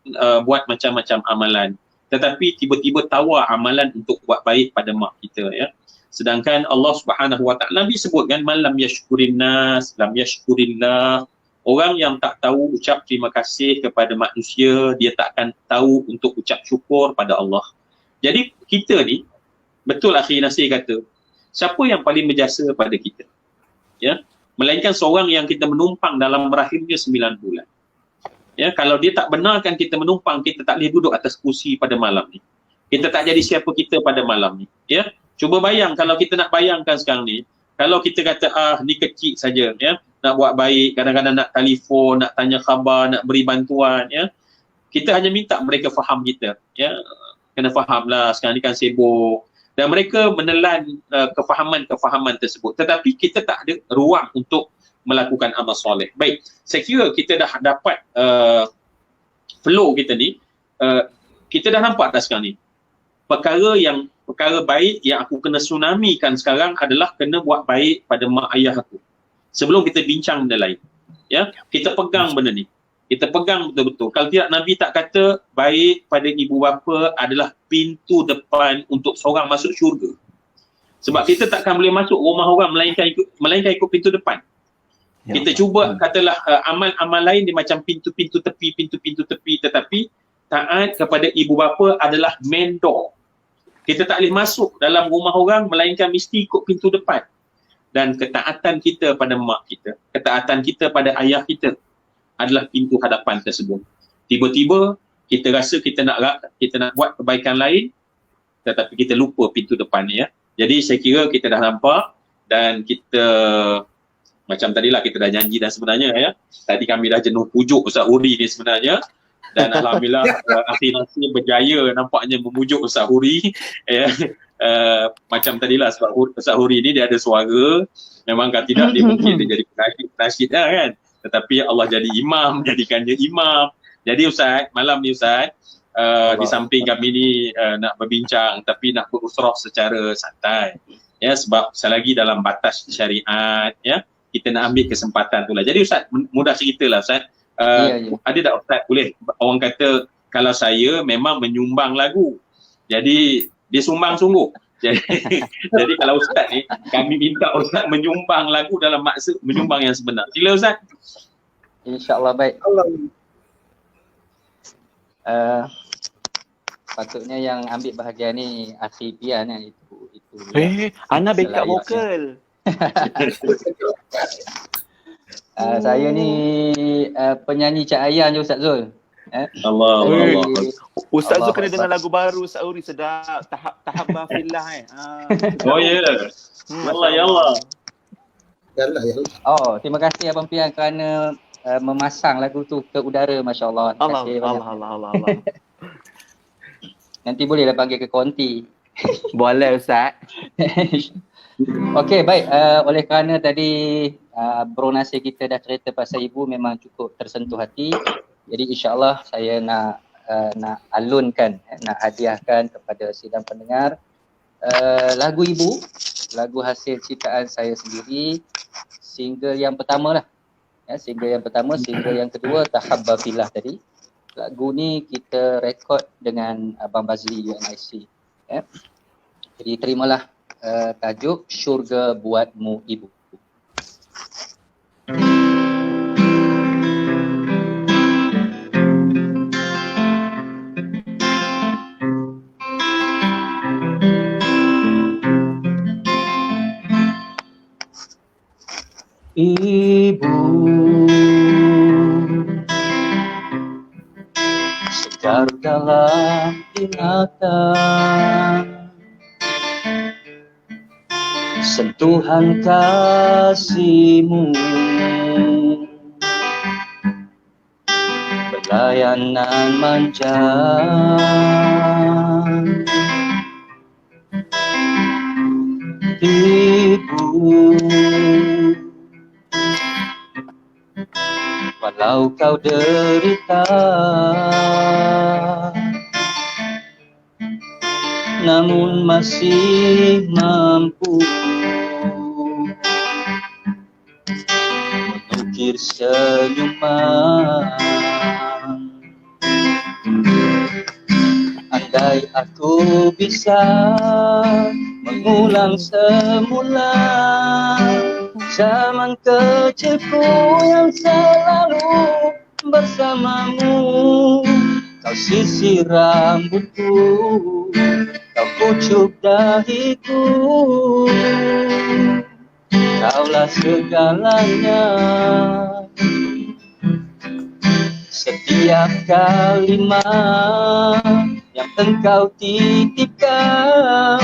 buat macam-macam amalan, tetapi tiba-tiba tawar amalan untuk buat baik pada mak kita, ya. Sedangkan Allah Subhanahu Wa Taala, Nabi sebutkan man lam yashkurin nas lam yashkurillah. Orang yang tak tahu ucap terima kasih kepada manusia, dia tak akan tahu untuk ucap syukur pada Allah. Jadi kita ni, betul Akhi Nasir kata, siapa yang paling berjasa pada kita? Ya, melainkan seorang yang kita menumpang dalam rahimnya 9 bulan. Ya, kalau dia tak benarkan kita menumpang, kita tak boleh duduk atas kursi pada malam ni. Kita tak jadi siapa kita pada malam ni. Ya, cuba bayang kalau kita nak bayangkan sekarang ni, kalau kita kata ni kecil saja, ya, nak buat baik, kadang-kadang nak telefon, nak tanya khabar, nak beri bantuan, ya. Kita hanya minta mereka faham kita, ya. Kena fahamlah sekarang ni kan sibuk, dan mereka menelan kefahaman-kefahaman tersebut. Tetapi kita tak ada ruang untuk melakukan amal soleh. Baik, saya kira kita dah dapat flow kita ni, kita dah nampak dah sekarang ni. Perkara baik yang aku kena tsunamikan sekarang adalah kena buat baik pada mak ayah aku. Sebelum kita bincang benda lain, ya, kita pegang benda ni. Kita pegang betul-betul. Kalau tidak, Nabi tak kata baik pada ibu bapa adalah pintu depan untuk seorang masuk syurga. Sebab kita takkan boleh masuk rumah orang melainkan ikut pintu depan. Kita cuba katalah amal-amal lain dia macam pintu-pintu tepi, tetapi taat kepada ibu bapa adalah main door. Kita tak boleh masuk dalam rumah orang melainkan mesti ikut pintu depan. Dan ketaatan kita pada mak kita, ketaatan kita pada ayah kita adalah pintu hadapan tersebut. Tiba-tiba kita rasa kita nak buat kebaikan lain, tetapi kita lupa pintu depan ni, ya. Jadi saya kira kita dah nampak, dan kita macam tadilah kita dah janji dah sebenarnya, ya. Tadi kami dah jenuh pujuk Ustaz Huri ni sebenarnya. Dan Alhamdulillah Akhi Nasir berjaya nampaknya memujuk Ustaz Huri, ya. Macam tadilah sebab Ustaz Huri ni dia ada suara, memang kalau tidak dia mungkin dia jadi penashid dah kan, tetapi Allah jadi imam, jadikannya imam. Jadi Ustaz, malam ni Ustaz, di samping kami ni nak berbincang, tapi nak berusrah secara santai, ya, sebab selagi dalam batas syariat, ya, kita nak ambil kesempatan tu lah. Jadi Ustaz, mudah ceritalah Ustaz, ada tak Ustaz boleh, orang kata kalau saya memang menyumbang lagu, jadi dia sumbang sungguh. Jadi kalau Ustaz ni, kami minta Ustaz menyumbang lagu dalam maksud menyumbang yang sebenar. Sila Ustaz. InsyaAllah baik. Patutnya yang ambil bahagian ni Akhi Pian kan, itu. Ana backup vokal. Saya ni penyanyi Cak Ayan je Ustaz Zul. Allah. Ustaz Zul kena dengar lagu baru Ustaz Uri, sedap, tahap fillah Oh ya. Allah ya Allah. Oh, terima kasih Abang Pian kerana memasang lagu tu ke udara, masya-Allah. Terima kasih banyak. Allah. Nanti bolehlah panggil ke konti. Boleh Ustaz. Okey, baik. Oleh kerana tadi Bro Nasir kita dah cerita pasal ibu, memang cukup tersentuh hati. Jadi insya-Allah saya nak alunkan, nak hadiahkan kepada sidang pendengar lagu ibu, lagu hasil ciptaan saya sendiri, single yang pertama lah. Ya, single yang pertama, single yang kedua Tahabba Fillah tadi. Lagu ni kita rekod dengan Abang Bazli UNIC. Ya. Jadi terimalah tajuk Syurga Buatmu Ibu. Ibu segar dalam ingatan, sentuhan kasih-Mu, pelayanan manja, Ibu tahu kau derita, namun masih mampu mengukir senyuman. Andai aku bisa mengulang semula zaman kecilku yang selalu bersamamu. Kau sisir rambutku, kau pucuk dahiku, kaulah segalanya. Setiap kalimat yang engkau titipkan,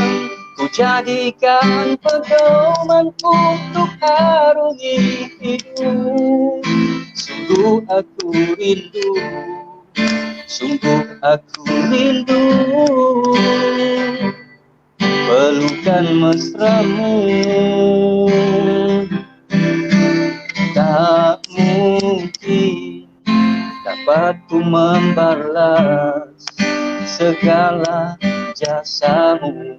ku jadikan pedoman untuk harungi hidup. Sungguh aku rindu, sungguh aku rindu pelukan mesramu. Tak mungkin dapat ku membalas segala jasamu.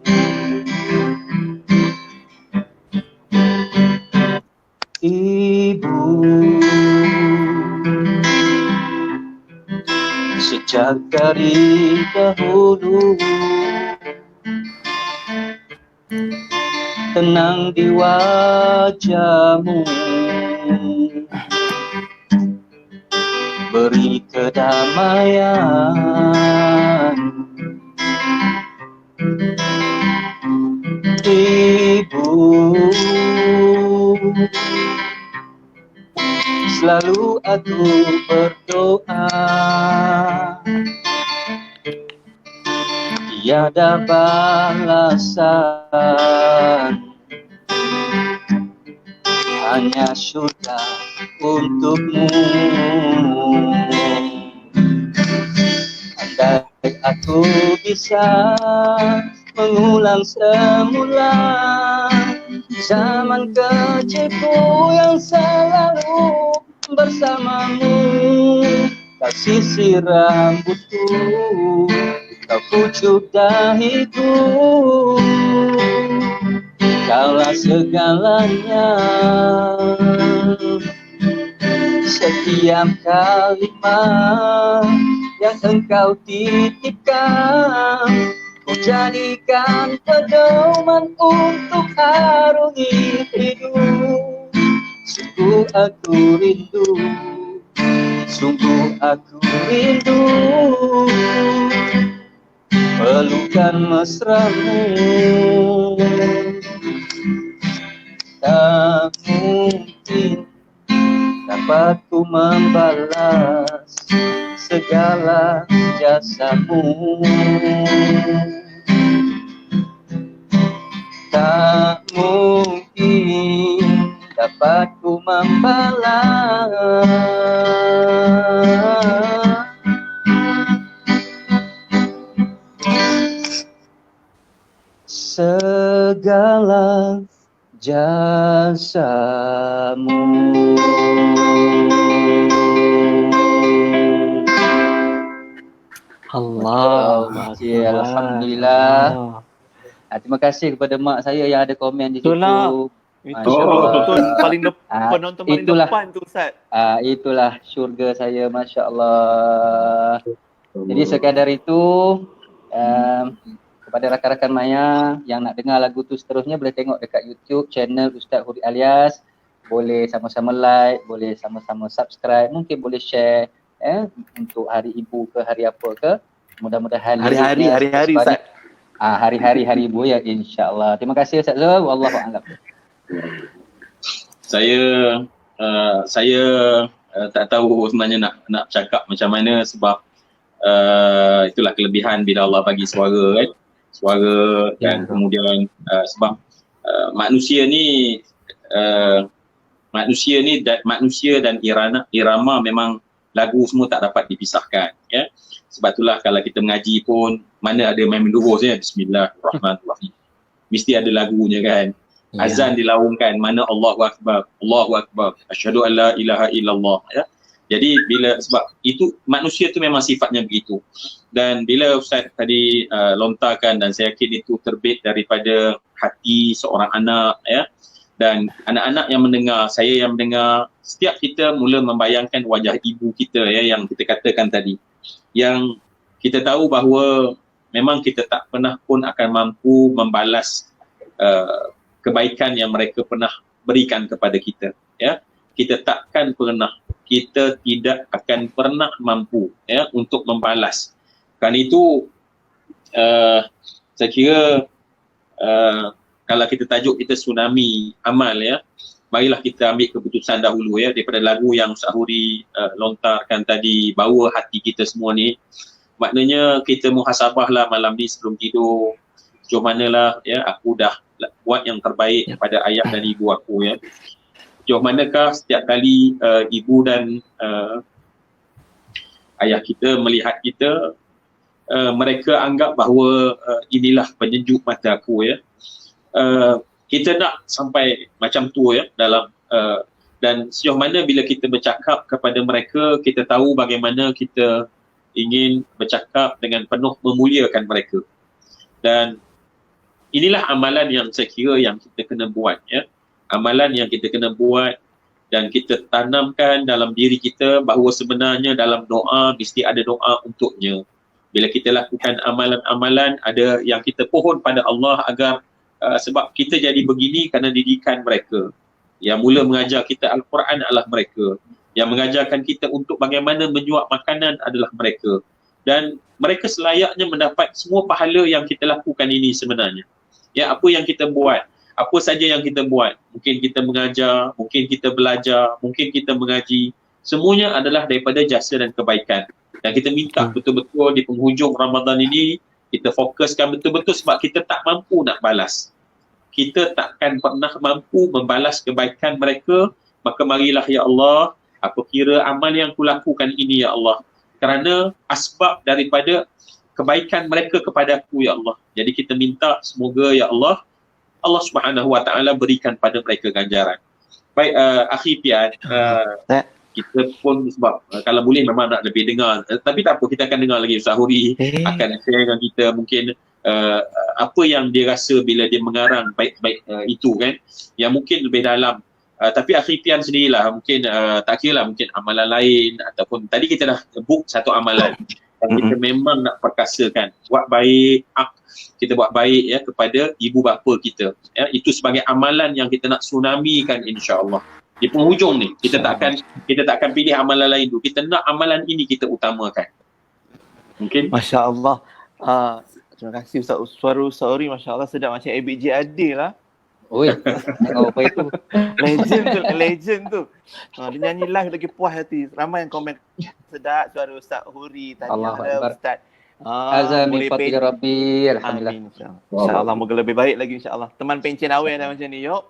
Ibu, sejak dari dahulu tenang di wajahmu, beri kedamaian. Ibu, selalu aku berdoa, tiada balasan, hanya surga untukmu. Andai aku bisa mengulang semula zaman kecilku yang selalu bersamamu. Kau sisir rambutku, kau pucuk dahiku, kaulah segalanya. Setiap kalimat yang engkau titipkan, ku jadikan pedoman untuk harungi hidup. Sungguh aku rindu, sungguh aku rindu pelukan mesramu. Tak mungkin dapat ku membalas segala jasamu. Tak mungkin dapat ku membalas segala jasamu. Allah. Okay, Alhamdulillah. Terima kasih kepada mak saya yang ada komen di situ. Itulah. Itu betul paling penonton paling depan tu Ustaz. Itulah syurga saya, Masya Allah. Jadi sekadar itu kepada rakan-rakan Maya yang nak dengar lagu tu seterusnya boleh tengok dekat YouTube channel Ustaz Huri Alias. Boleh sama-sama like, boleh sama-sama subscribe, mungkin boleh share untuk hari ibu ke hari apa ke. Mudah-mudahan hari-hari Ustaz. Hari-hari hari ibu ya, insya-Allah. Terima kasih Ustaz Zul. Wallahu a'lam. Saya tak tahu sebenarnya nak cakap macam mana sebab itulah kelebihan bila Allah bagi suara kan. Suara dan kemudian sebab manusia dan irama memang lagu semua tak dapat dipisahkan ya. Sebab itulah kalau kita mengaji pun mana ada main mendurus ya, bismillahirrahmanirrahim. Mesti ada lagunya kan. Azan dilaungkan mana Allahu akbar, asyhadu an la ilaha illallah ya. Jadi sebab itu manusia tu memang sifatnya begitu. Dan bila Ustaz tadi lontarkan, dan saya yakin itu terbit daripada hati seorang anak ya, dan anak-anak yang mendengar, saya yang mendengar, setiap kita mula membayangkan wajah ibu kita ya, yang kita katakan tadi, yang kita tahu bahawa memang kita tak pernah pun akan mampu membalas kebaikan yang mereka pernah berikan kepada kita ya. Kita takkan pernah, kita tidak akan pernah mampu ya untuk membalas. Kerana itu saya kira kalau kita tajuk kita tsunami amal ya, marilah kita ambil keputusan dahulu ya, daripada lagu yang Ustaz Huri lontarkan tadi, bawa hati kita semua ni. Maknanya kita muhasabahlah malam ni sebelum tidur, sejauh manalah ya aku dah buat yang terbaik kepada ayah dan ibu aku ya. Sejauh manakah setiap kali ibu dan ayah kita melihat kita, mereka anggap bahawa inilah penyejuk mata aku ya. Kita nak sampai macam tu ya dalam dan sejauh mana bila kita bercakap kepada mereka, kita tahu bagaimana kita ingin bercakap dengan penuh memuliakan mereka. Dan inilah amalan yang saya kira yang kita kena buat ya. Amalan yang kita kena buat dan kita tanamkan dalam diri kita bahawa sebenarnya dalam doa mesti ada doa untuknya. Bila kita lakukan amalan-amalan, ada yang kita pohon pada Allah agar sebab kita jadi begini kerana didikan mereka. Yang mula mengajar kita Al-Quran adalah mereka. Yang mengajarkan kita untuk bagaimana menyuap makanan adalah mereka. Dan mereka selayaknya mendapat semua pahala yang kita lakukan ini sebenarnya. Ya, apa yang kita buat, apa saja yang kita buat. Mungkin kita mengajar, mungkin kita belajar, mungkin kita mengaji. Semuanya adalah daripada jasa dan kebaikan. Dan kita minta betul-betul di penghujung Ramadan ini, kita fokuskan betul-betul sebab kita tak mampu nak balas. Kita takkan pernah mampu membalas kebaikan mereka, maka marilah ya Allah, aku kira amal yang kulakukan ini ya Allah, kerana asbab daripada kebaikan mereka kepada aku ya Allah. Jadi kita minta semoga ya Allah, Allah Subhanahu Wa Taala berikan pada mereka ganjaran. Baik, akhi Pian, kita pun sebab kalau boleh memang nak lebih dengar, tapi tak apa, kita akan dengar lagi Ustaz Huri akan share dengan kita mungkin apa yang dia rasa bila dia mengarang baik-baik itu kan, yang mungkin lebih dalam. Tapi akhi Pian sendirilah mungkin tak kira lah, mungkin amalan lain ataupun tadi kita dah book satu amalan yang kita memang nak perkasakan, buat baik, kita buat baik ya kepada ibu bapa kita ya, itu sebagai amalan yang kita nak tsunamikan insya-Allah. Di penghujung ni kita takkan pilih amalan lain tu, kita nak amalan ini kita utamakan. Mungkin masya-Allah. Terima kasih Ustaz. Suara Ustaz Huri masya-Allah sedap macam ABJ Adil lah. Oi, tengok apa itu? Legend tu. Dia nyanyi live lagi puas hati. Ramai yang komen sedap suara Ustaz Huri tadi. Allahu Akbar. Ustaz. Azami fadli Rabbi, alhamdulillah. Amin, insya-Allah moga lebih baik lagi insya-Allah. Teman pencen awal dah macam ni, yuk.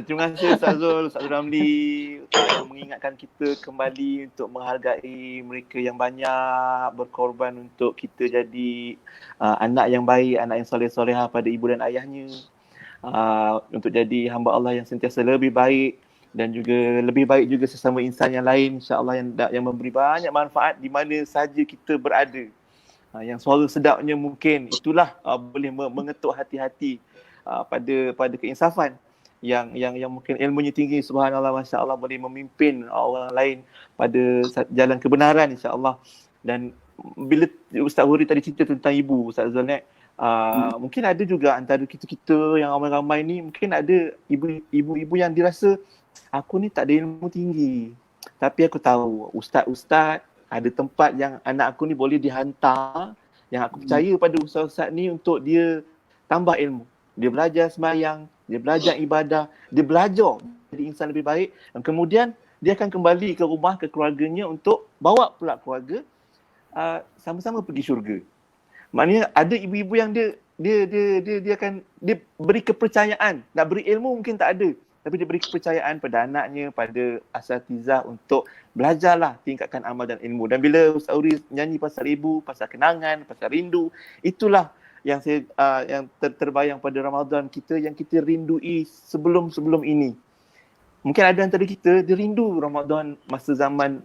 Terima kasih Ustaz Zul, Ustaz Ramli mengingatkan kita kembali untuk menghargai mereka yang banyak berkorban untuk kita jadi anak yang baik, anak yang soleh-solehah pada ibu dan ayahnya. Untuk jadi hamba Allah yang sentiasa lebih baik dan juga lebih baik juga sesama insan yang lain, insya-Allah yang memberi banyak manfaat di mana saja kita berada. Yang suara sedapnya mungkin itulah boleh mengetuk hati-hati pada keinsafan yang mungkin ilmunya tinggi, subhanallah, masya-Allah, boleh memimpin orang lain pada jalan kebenaran insya-Allah. Dan bila Ustaz Huri tadi cerita tentang ibu, Ustaz Zulnek, mungkin ada juga antara kita-kita yang ramai-ramai ni, mungkin ada ibu-ibu yang dirasa aku ni tak ada ilmu tinggi, tapi aku tahu ustaz-ustaz ada tempat yang anak aku ni boleh dihantar, yang aku percaya pada ustaz-ustaz ni untuk dia tambah ilmu. Dia belajar sembahyang, dia belajar ibadah, dia belajar jadi insan lebih baik, dan kemudian dia akan kembali ke rumah, ke keluarganya untuk bawa pula keluarga sama-sama pergi syurga. Maknanya ada ibu-ibu yang dia akan dia beri kepercayaan, nak beri ilmu mungkin tak ada, tapi dia beri kepercayaan pada anaknya, pada asatizah untuk belajarlah, tingkatkan amal dan ilmu. Dan bila Ustaz Huri nyanyi pasal ibu, pasal kenangan, pasal rindu, itulah yang saya yang terbayang pada Ramadan kita, yang kita rindui sebelum ini. mungkin ada antara kita dia rindu Ramadan masa zaman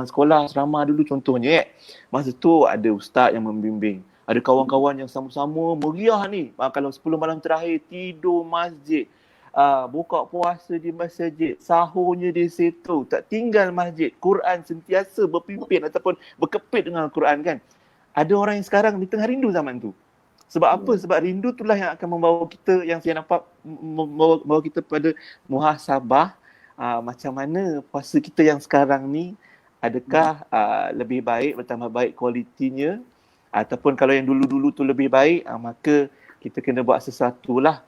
sekolah asrama dulu contohnya. Masa tu ada ustaz yang membimbing, ada kawan-kawan yang sama-sama meriah ni. Kalau 10 malam terakhir tidur masjid, buka puasa di masjid, sahurnya di situ, tak tinggal masjid, Quran sentiasa berpimpin ataupun berkepit dengan Al-Quran kan. Ada orang yang sekarang di tengah rindu zaman tu. Sebab apa? Sebab rindu itulah yang akan membawa kita, yang saya nampak membawa kita pada muhasabah, macam mana puasa kita yang sekarang ni, adakah lebih baik, bertambah baik kualitinya, ataupun kalau yang dulu-dulu tu lebih baik, maka kita kena buat sesuatu lah,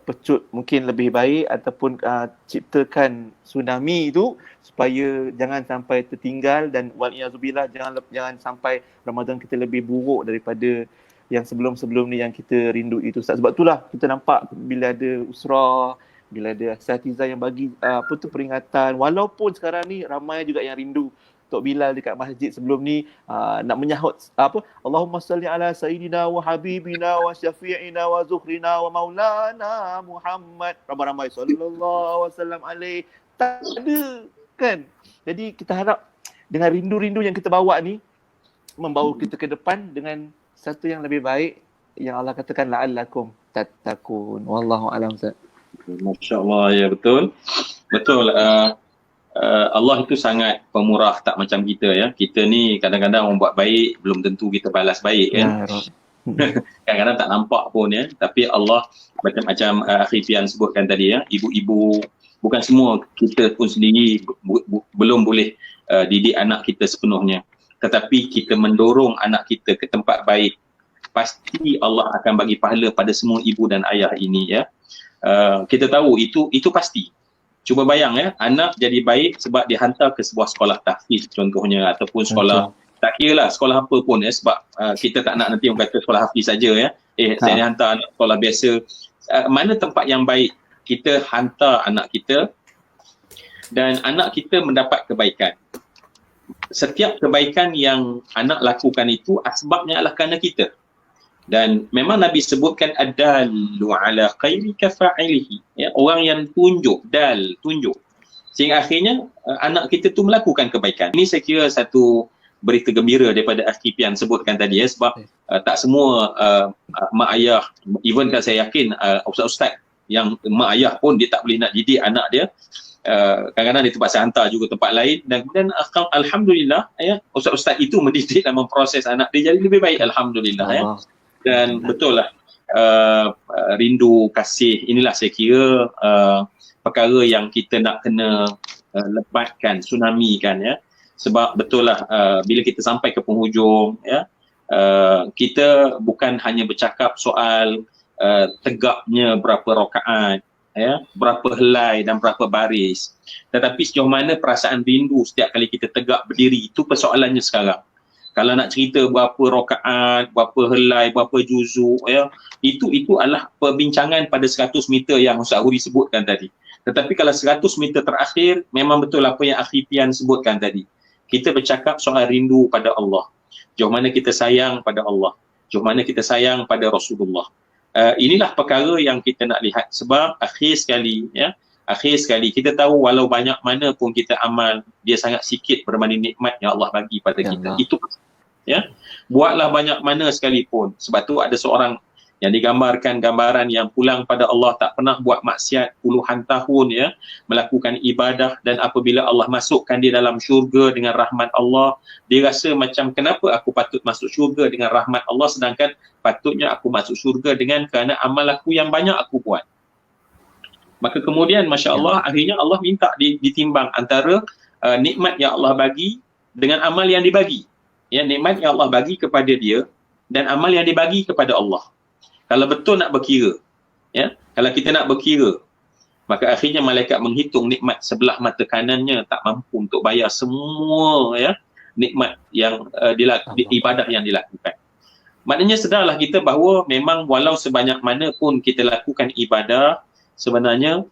pecut mungkin lebih baik, ataupun ciptakan tsunami tu supaya jangan sampai tertinggal, dan wal-iazubillah jangan sampai Ramadan kita lebih buruk daripada yang sebelum-sebelum ni yang kita rindu itu, Ustaz. Sebab itulah kita nampak bila ada usrah, bila ada asatizah yang bagi peringatan, walaupun sekarang ni ramai juga yang rindu Tok Bilal dekat masjid sebelum ni nak menyahut Allahumma salli ala sayyidina wa habibina wa syafi'ina wa zukhrina wa maulana Muhammad, ramai-ramai sallallahu wasallam alaih. Tak ada kan. Jadi kita harap dengan rindu-rindu yang kita bawa ni membawa kita ke depan dengan satu yang lebih baik, yang Allah katakan la'allakum tattaqun. Wallahu a'lam. Masya-Allah, ya betul. Betul. Allah itu sangat pemurah, tak macam kita ya. Kita ni kadang-kadang membuat baik belum tentu kita balas baik kan. Kadang-kadang tak nampak pun ya. Tapi Allah macam Akhi Fian sebutkan tadi ya, ibu-ibu, bukan semua kita pun sendiri belum boleh didik anak kita sepenuhnya. Tetapi kita mendorong anak kita ke tempat baik, pasti Allah akan bagi pahala pada semua ibu dan ayah ini ya. Kita tahu itu pasti. Cuba bayang ya, anak jadi baik sebab dihantar ke sebuah sekolah tahfiz contohnya, ataupun sekolah, tak kira lah sekolah apa pun ya, sebab kita tak nak nanti orang kata sekolah hafiz saja ya. Saya hantar anak sekolah biasa. Mana tempat yang baik, kita hantar anak kita dan anak kita mendapat kebaikan. Setiap kebaikan yang anak lakukan itu asbabnya adalah kerana kita. Dan memang Nabi sebutkan ad-dallu ala khairi kafa'ilihi, ya, orang yang tunjuk, tunjuk, sehingga akhirnya anak kita tu melakukan kebaikan. Ini saya kira satu berita gembira daripada Akhi Pian sebutkan tadi ya, sebab tak semua mak ayah, even kan saya yakin ustaz-ustaz yang mak ayah pun dia tak boleh nak didik anak dia, kadang-kadang dia terpaksa hantar juga tempat lain, dan kemudian alhamdulillah ya, ustaz-ustaz itu mendidik dan memproses anak dia jadi lebih baik, alhamdulillah ya. Dan betul lah, rindu kasih inilah saya kira perkara yang kita nak kena lebatkan, tsunami kan ya. Sebab betul lah, bila kita sampai ke penghujung ya, kita bukan hanya bercakap soal tegaknya berapa rakaat ya, berapa helai dan berapa baris, tetapi sejauh mana perasaan rindu setiap kali kita tegak berdiri, itu persoalannya sekarang. Kalau nak cerita berapa rakaat, berapa helai, berapa juzuk ya, itu adalah perbincangan pada 100 meter yang Ustaz Huri sebutkan tadi. Tetapi kalau 100 meter terakhir, memang betul apa yang Akhi Pian sebutkan tadi. Kita bercakap soal rindu pada Allah. Sejauh mana kita sayang pada Allah, sejauh mana kita sayang pada Rasulullah. Inilah perkara yang kita nak lihat, sebab akhir sekali kita tahu walau banyak mana pun kita amal, dia sangat sikit berbanding nikmat yang Allah bagi pada kita. Itu ya. Buatlah banyak mana sekalipun. Sebab tu ada seorang yang digambarkan gambaran yang pulang pada Allah, tak pernah buat maksiat puluhan tahun ya, melakukan ibadah, dan apabila Allah masukkan dia dalam syurga dengan rahmat Allah, dia rasa macam kenapa aku patut masuk syurga dengan rahmat Allah, sedangkan patutnya aku masuk syurga dengan kerana amal aku yang banyak aku buat. Maka kemudian Masya Allah, akhirnya Allah minta ditimbang antara nikmat yang Allah bagi dengan amal yang dibagi. Ya, nikmat yang Allah bagi kepada dia dan amal yang dibagi kepada Allah. Kalau betul nak berkira, ya, kalau kita nak berkira, maka akhirnya malaikat menghitung nikmat sebelah mata kanannya tak mampu untuk bayar semua ya nikmat yang ibadah yang dilakukan. Maknanya sedarlah kita bahawa memang walau sebanyak mana pun kita lakukan ibadah, sebenarnya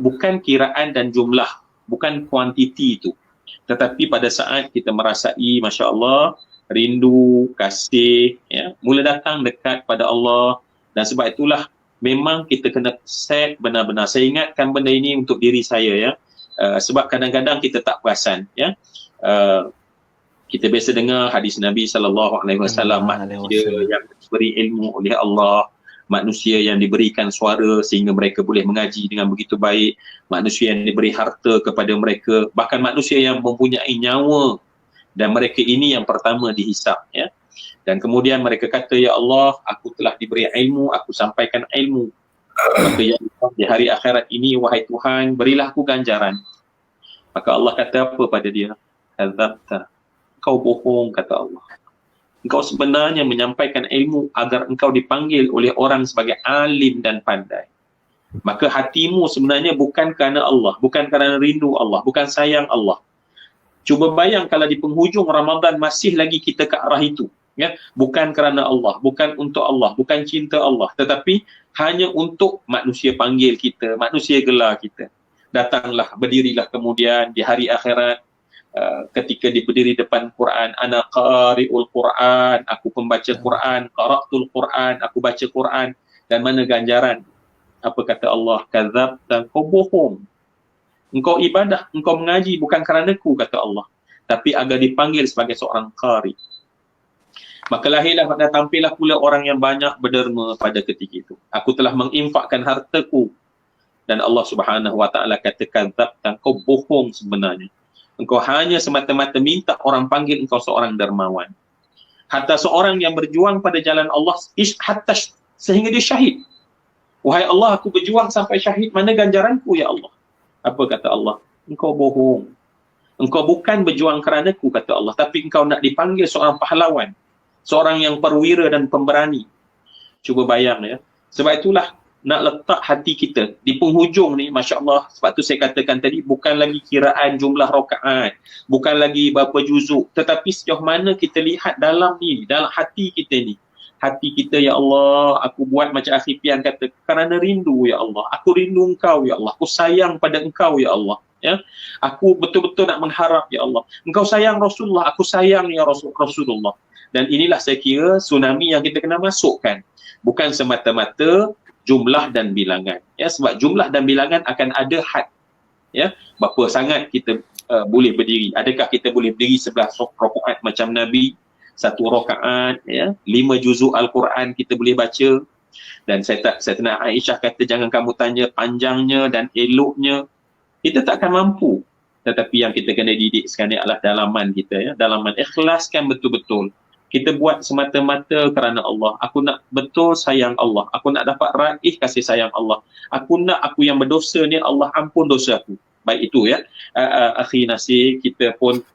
bukan kiraan dan jumlah, bukan kuantiti itu. Tetapi pada saat kita merasai, Masya Allah, rindu, kasih, ya, mula datang dekat pada Allah. Dan sebab itulah memang kita kena set benar-benar. Saya ingatkan benda ini untuk diri saya ya. Sebab kadang-kadang kita tak perasan ya. Kita biasa dengar hadis Nabi SAW, manusia yang diberi ilmu oleh Allah, manusia yang diberikan suara sehingga mereka boleh mengaji dengan begitu baik, manusia yang diberi harta kepada mereka, bahkan manusia yang mempunyai nyawa, dan mereka ini yang pertama dihisap ya. Dan kemudian mereka kata, ya Allah, aku telah diberi ilmu, aku sampaikan ilmu. Maka ya Allah, di hari akhirat ini, wahai Tuhan, berilah aku ganjaran. Maka Allah kata apa pada dia? Kadzabta. Kau bohong, kata Allah. Engkau sebenarnya menyampaikan ilmu agar engkau dipanggil oleh orang sebagai alim dan pandai. Maka hatimu sebenarnya bukan kerana Allah, bukan kerana rindu Allah, bukan sayang Allah. Cuba bayang kalau di penghujung Ramadan masih lagi kita ke arah itu. Ya, bukan kerana Allah, bukan untuk Allah, bukan cinta Allah, tetapi hanya untuk manusia panggil kita, manusia gelar kita. Datanglah, berdirilah kemudian di hari akhirat, ketika berdiri depan Quran, ana qari'ul Quran, aku pembaca Quran, qara'tul Quran, aku baca Quran, dan mana ganjaran? Apa kata Allah? Kadzab, dan kau bohong. Engkau ibadah, engkau mengaji bukan kerana-Ku, kata Allah, tapi agar dipanggil sebagai seorang qari. Maka lahirlah dan tampillah pula orang yang banyak berderma pada ketika itu. Aku telah menginfakkan hartaku. Dan Allah Subhanahu Wa Taala katakan, kau bohong sebenarnya. Engkau hanya semata-mata minta orang panggil engkau seorang dermawan. Hatta seorang yang berjuang pada jalan Allah hatta sehingga dia syahid. Wahai Allah, aku berjuang sampai syahid, mana ganjaranku ya Allah? Apa kata Allah? Engkau bohong. Engkau bukan berjuang kerana-Ku, kata Allah, tapi engkau nak dipanggil seorang pahlawan, seorang yang perwira dan pemberani. Cuba bayang ya. Sebab itulah nak letak hati kita di penghujung ni, Masya Allah. Sebab tu saya katakan tadi, bukan lagi kiraan jumlah rakaat, bukan lagi berapa juzuk, tetapi sejauh mana kita lihat dalam ni, dalam hati kita ni. Hati kita, ya Allah, aku buat macam Akhi Pian kata, kerana rindu ya Allah, aku rindu Engkau ya Allah, aku sayang pada Engkau ya Allah ya. Aku betul-betul nak mengharap ya Allah, Engkau sayang Rasulullah, aku sayang ya Rasulullah. Dan inilah saya kira tsunami yang kita kena masukkan, bukan semata-mata jumlah dan bilangan ya, sebab jumlah dan bilangan akan ada had ya, berapa sangat kita boleh berdiri. Adakah kita boleh berdiri 11 rakaat macam Nabi, 1 rakaat ya, 5 juzuk Al-Quran kita boleh baca. Dan Sayyidatina Aisyah kata, jangan kamu tanya panjangnya dan eloknya, kita tak akan mampu. Tetapi yang kita kena didik sekarang adalah dalaman kita ya, dalaman ikhlaskan betul-betul. Kita buat semata-mata kerana Allah. Aku nak betul sayang Allah. Aku nak dapat raih kasih sayang Allah. Aku nak aku yang berdosa ni, Allah ampun dosa aku. Baik itu ya. Akhi Nasir, kita pun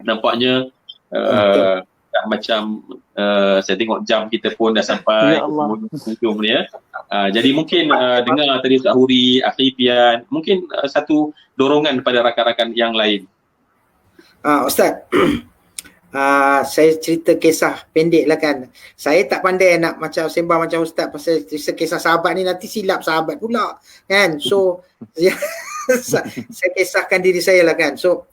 nampaknya dah macam saya tengok jam kita pun dah sampai hujung ni ya. Jadi mungkin dengar tadi Ustaz Huri, Akhi Pian, mungkin satu dorongan kepada rakan-rakan yang lain. Ustaz, saya cerita kisah pendek lah kan. Saya tak pandai nak macam sembang macam Ustaz pasal kisah sahabat ni, nanti silap sahabat pula kan. So saya kisahkan diri saya lah kan. So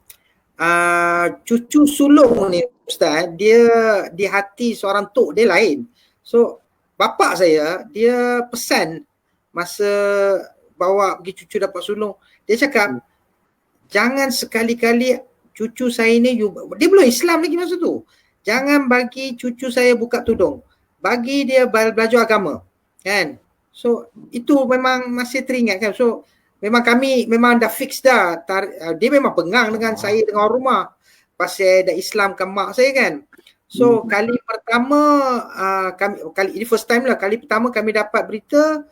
cucu sulung ni Ustaz, dia di hati seorang tok dia lain. So bapak saya, dia pesan masa bawa pergi cucu dapat sulung, dia cakap, jangan sekali-kali cucu saya ni, dia belum Islam lagi masa tu, jangan bagi cucu saya buka tudung, bagi dia belajar agama kan. So itu memang masih teringat kan. So memang kami memang dah fix dah, dia memang pengang dengan saya dengan rumah pasal dah Islamkan mak saya kan. So kali pertama ini first time lah, kali pertama kami dapat berita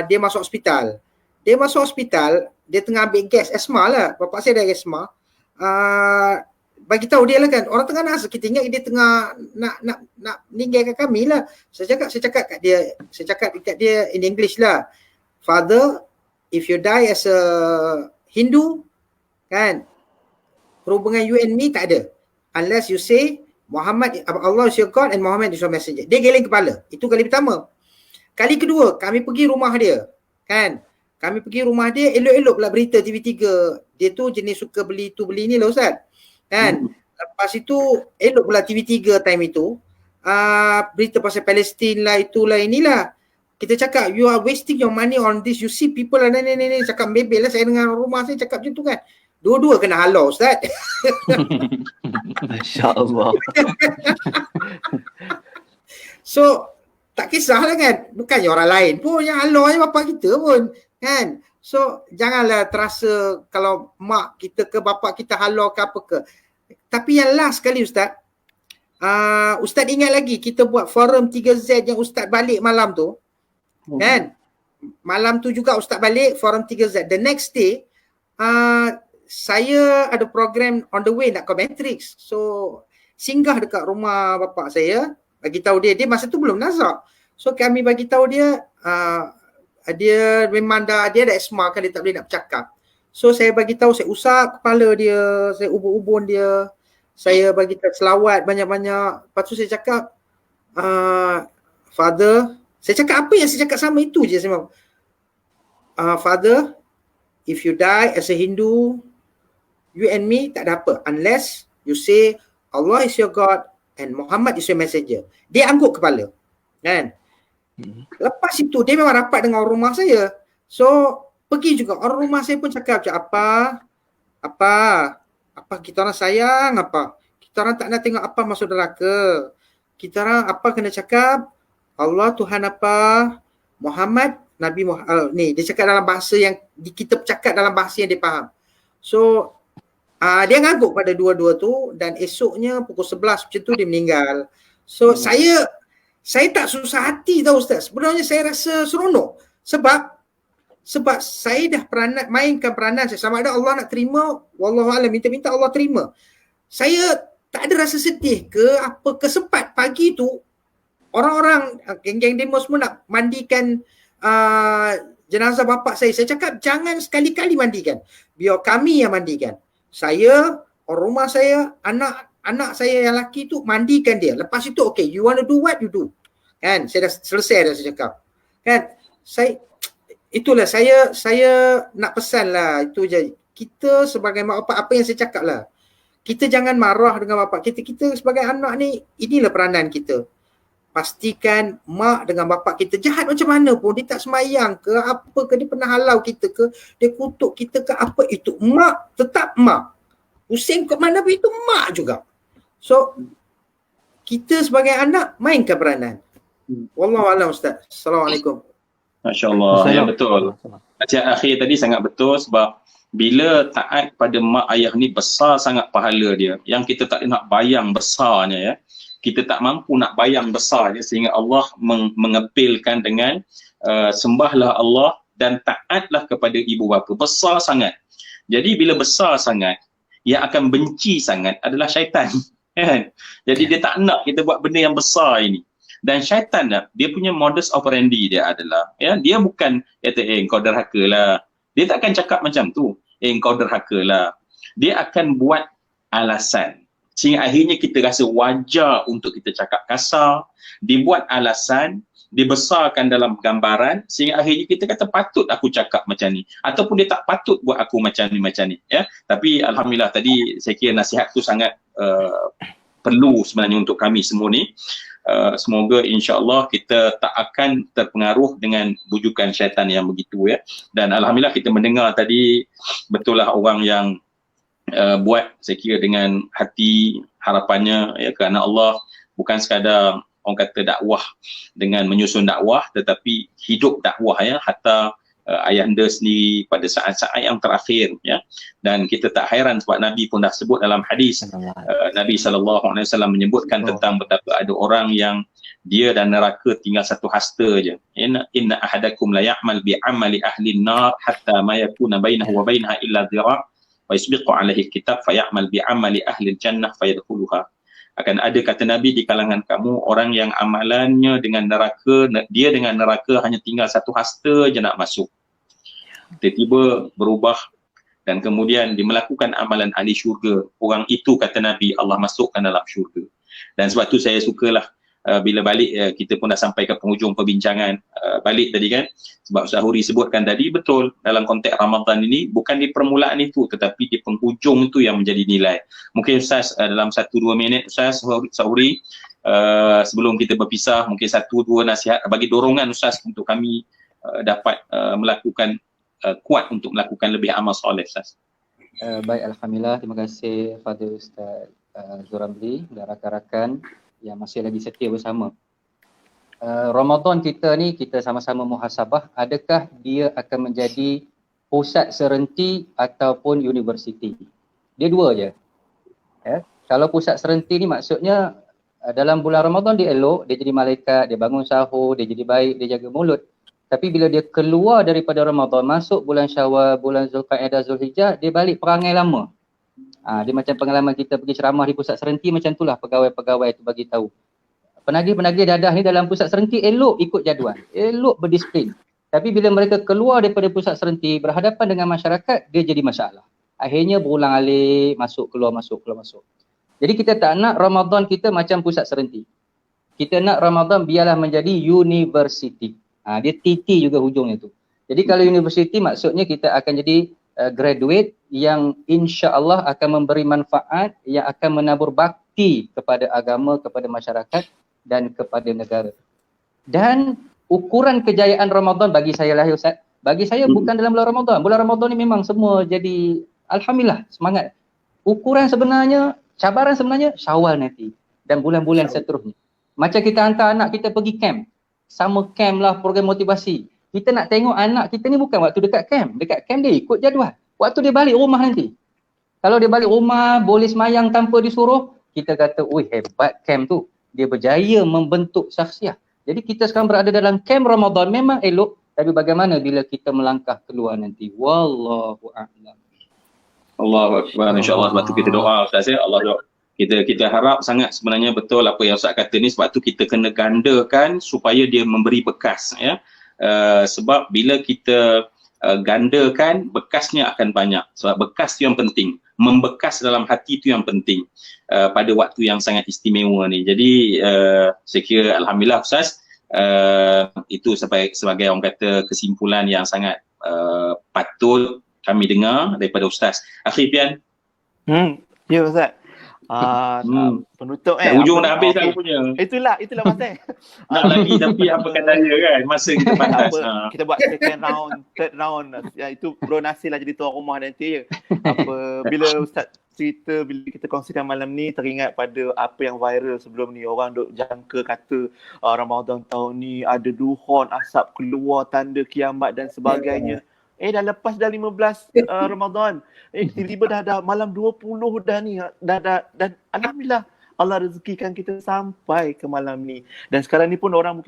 dia masuk hospital. Dia masuk hospital, dia tengah ambil gas asma lah, bapak saya dah asma. Bagi tahu dia lah kan, orang tengah nasa, kita ingat dia tengah nak meninggalkan kami lah. Saya cakap kat dia in English lah, Father, if you die as a Hindu kan, perhubungan you and me tak ada, unless you say Muhammad, Allah is your God and Muhammad is your messenger. Dia geleng kepala. Itu kali pertama. Kali kedua kami pergi rumah dia kan, kami pergi rumah dia, elok-elok pula berita TV3. Dia tu jenis suka beli tu beli ni lah Ustaz kan. Lepas itu elok pula TV3 time itu berita pasal Palestin lah, itulah inilah. kita cakap you are wasting your money on this, you see people lah ni cakap bebel lah, saya dengan rumah saya cakap macam tu kan, dua-dua kena halau Ustaz. Masya-Allah. So tak kisahlah kan, bukannya orang lain pun yang halau je bapa kita pun kan. So janganlah terasa kalau mak kita ke bapa kita halau ke apa ke. Tapi yang last sekali Ustaz, Ustaz ingat lagi kita buat forum 3Z yang Ustaz balik malam tu kan. Malam tu juga Ustaz balik forum 3Z. The next day saya ada program on the way nak ke Matrix. So singgah dekat rumah bapa saya, bagi tahu dia masa tu belum nazak. So kami bagi tahu dia dia memang dia ada asma kan, dia tak boleh nak bercakap. So saya bagi tahu, saya usap kepala dia, saya ubun-ubun dia, saya bagi tahu selawat banyak-banyak. Lepas tu saya cakap Father, saya cakap apa yang saya cakap sama itu je saya Father, if you die as a Hindu, you and me tak ada apa unless you say Allah is your God and Muhammad is your messenger. Dia angguk kepala kan. Lepas itu dia memang rapat dengan orang rumah saya. So pergi juga orang rumah saya pun cakap macam apa kita orang sayang, apa kita orang tak nak tengok apa masuk neraka. Kita orang apa kena cakap Allah Tuhan apa, Muhammad Nabi Muhammad ni dia cakap dalam bahasa yang kita cakap dalam bahasa yang dia faham. So dia ngangguk pada dua-dua tu dan esoknya pukul 11 macam tu dia meninggal. So saya tak susah hati tau Ustaz. Sebenarnya saya rasa seronok sebab saya dah mainkan peranan saya. Sama ada Allah nak terima, wallahualam, minta-minta Allah terima. Saya tak ada rasa sedih ke apa ke. Sempat pagi tu orang-orang geng-geng demo semua nak mandikan jenazah bapa saya. Saya cakap jangan sekali-kali mandikan. Biar kami yang mandikan. Saya, orang rumah saya, anak saya yang lelaki tu mandikan dia. Lepas itu okay, you want to do what you do. Kan? Saya dah selesai dah saya cakap. Kan? Itulah saya nak pesan lah, itu je. Kita sebagai mak bapak, apa yang saya cakap lah. Kita jangan marah dengan bapak kita. Kita sebagai anak ni, inilah peranan kita. Pastikan mak dengan bapak kita jahat macam mana pun, dia tak semayang ke apa ke, dia pernah halau kita ke, dia kutuk kita ke apa, itu mak tetap mak. Pusing ke mana pun itu mak juga. So kita sebagai anak mainkan peranan. Wallahualam Ustaz. Assalamualaikum. Masya-Allah. Ya betul. Nasihat akhir tadi sangat betul sebab bila taat pada mak ayah ni besar sangat pahala dia. Yang kita tak nak bayang besarnya ya. Kita tak mampu nak bayang besarnya sehingga Allah mengepilkan dengan sembahlah Allah dan taatlah kepada ibu bapa. Besar sangat. Jadi bila besar sangat, yang akan benci sangat adalah syaitan. Kan? Jadi dia tak nak kita buat benda yang besar ini. Dan syaitan dia punya modus operandi dia adalah dia bukan kata kau derhaka lah. Dia tak akan cakap macam tu. Kau derhaka lah. Dia akan buat alasan sehingga akhirnya kita rasa wajar untuk kita cakap kasar. Dia buat alasan, dibesarkan dalam gambaran sehingga akhirnya kita kata patut aku cakap macam ni ataupun dia tak patut buat aku macam ni ya. Tapi alhamdulillah tadi saya kira nasihat tu sangat perlu sebenarnya untuk kami semua ni. Semoga insya-Allah kita tak akan terpengaruh dengan bujukan syaitan yang begitu ya. Dan alhamdulillah kita mendengar tadi betul lah orang yang buat saya kira dengan hati harapannya ya, kerana Allah bukan sekadar orang kata dakwah dengan menyusun dakwah tetapi hidup dakwah ya, hatta ayahanda sendiri pada saat-saat yang terakhir ya. Dan kita tak hairan sebab Nabi pun dah sebut dalam hadis Nabi SAW menyebutkan tentang betapa ada orang yang dia dan neraka tinggal satu hasta je. Inna ahadakum la ya'mal bi amali ahli an-nar hatta ma yakuna bainahu wa bainaha illa dhira' wa yasbiqu alaihi kitab fa ya'mal bi amali ahli al-jannah fayadkhuluha. Akan ada kata Nabi di kalangan kamu orang yang amalannya dengan neraka, dia dengan neraka hanya tinggal satu hasta je nak masuk. Tiba-tiba berubah dan kemudian dia melakukan amalan ahli syurga. Orang itu kata Nabi Allah masukkan dalam syurga. Dan sebab tu saya sukalah bila balik kita pun dah sampai ke penghujung perbincangan balik tadi kan, sebab Ustaz Huri sebutkan tadi betul, dalam konteks Ramadan ini bukan di permulaan itu tetapi di penghujung itu yang menjadi nilai. Mungkin Ustaz dalam 1-2 minit Ustaz Huri, sebelum kita berpisah, mungkin 1-2 nasihat bagi dorongan Ustaz untuk kami dapat melakukan kuat untuk melakukan lebih amal soleh Ustaz. Baik, Alhamdulillah, terima kasih kepada Ustaz Zuramli dan rakan-rakan yang masih lagi setia bersama. Ramadan kita ni, kita sama-sama muhasabah, adakah dia akan menjadi pusat serenti ataupun universiti? Dia dua je. Kalau pusat serenti ni maksudnya dalam bulan Ramadan dia elok, dia jadi malaikat, dia bangun sahur, dia jadi baik, dia jaga mulut. Tapi bila dia keluar daripada Ramadan, masuk bulan Syawal, bulan Zulqa'dah, Zulhijjah, dia balik perangai lama. Dia macam pengalaman kita pergi ceramah di pusat serenti, macam itulah pegawai-pegawai itu bagi tahu. Penagih-penagih dadah ni dalam pusat serenti elok ikut jadual, elok berdisiplin. Tapi bila mereka keluar daripada pusat serenti, berhadapan dengan masyarakat, dia jadi masalah. Akhirnya berulang-alik, masuk keluar. Jadi kita tak nak Ramadan kita macam pusat serenti. Kita nak Ramadan biarlah menjadi universiti. Dia TT juga hujungnya tu. Jadi kalau universiti maksudnya kita akan jadi graduate yang insya-Allah akan memberi manfaat, yang akan menabur bakti kepada agama, kepada masyarakat dan kepada negara. Dan ukuran kejayaan Ramadan bagi saya lah Ustaz, bagi saya bukan dalam bulan Ramadan. Bulan Ramadan ni memang semua jadi alhamdulillah semangat. Ukuran sebenarnya, cabaran sebenarnya Syawal nanti dan bulan-bulan seterusnya. Macam kita hantar anak kita pergi camp, summer camp lah, program motivasi. Kita nak tengok anak kita ni bukan waktu dekat camp. Dekat camp dia ikut jadual. Waktu dia balik rumah nanti. Kalau dia balik rumah boleh semayang tanpa disuruh, kita kata, "Oi, hebat camp tu. Dia berjaya membentuk syakhsiah." Jadi kita sekarang berada dalam camp Ramadan memang elok, tapi bagaimana bila kita melangkah keluar nanti? Wallahu a'lam. Allahu akbar, insya-Allah. Sebab tu kita doa Ustaz ya, Allah doa. Kita harap sangat sebenarnya betul apa yang Ustaz kata ni, sebab tu kita kena gandakan supaya dia memberi bekas ya. Sebab bila kita gandakan, bekasnya akan banyak. Sebab bekas tu yang penting, membekas dalam hati tu yang penting pada waktu yang sangat istimewa ni. Jadi saya kira alhamdulillah Ustaz, itu sebagai orang kata kesimpulan yang sangat patut kami dengar daripada Ustaz. Akhir Pian. Ya Ustaz. Penutup dah hujung dah habis dah punya. Itulah Mas. Nak lagi tapi apakan daya kan, masa kita batas. Kita buat second round, third round. Itu Bro Nasir lah jadi tuan rumah nanti. Bila Ustaz cerita, bila kita kongsikan malam ni, teringat pada apa yang viral sebelum ni. Orang duk jangka kata Ramadan tahun ni ada duhon, asap keluar, tanda kiamat dan sebagainya. Dah lepas dah 15 Ramadan. Tiba-tiba dah malam 20 dah ni. Dan alhamdulillah Allah rezekikan kita sampai ke malam ni. Dan sekarang ni pun orang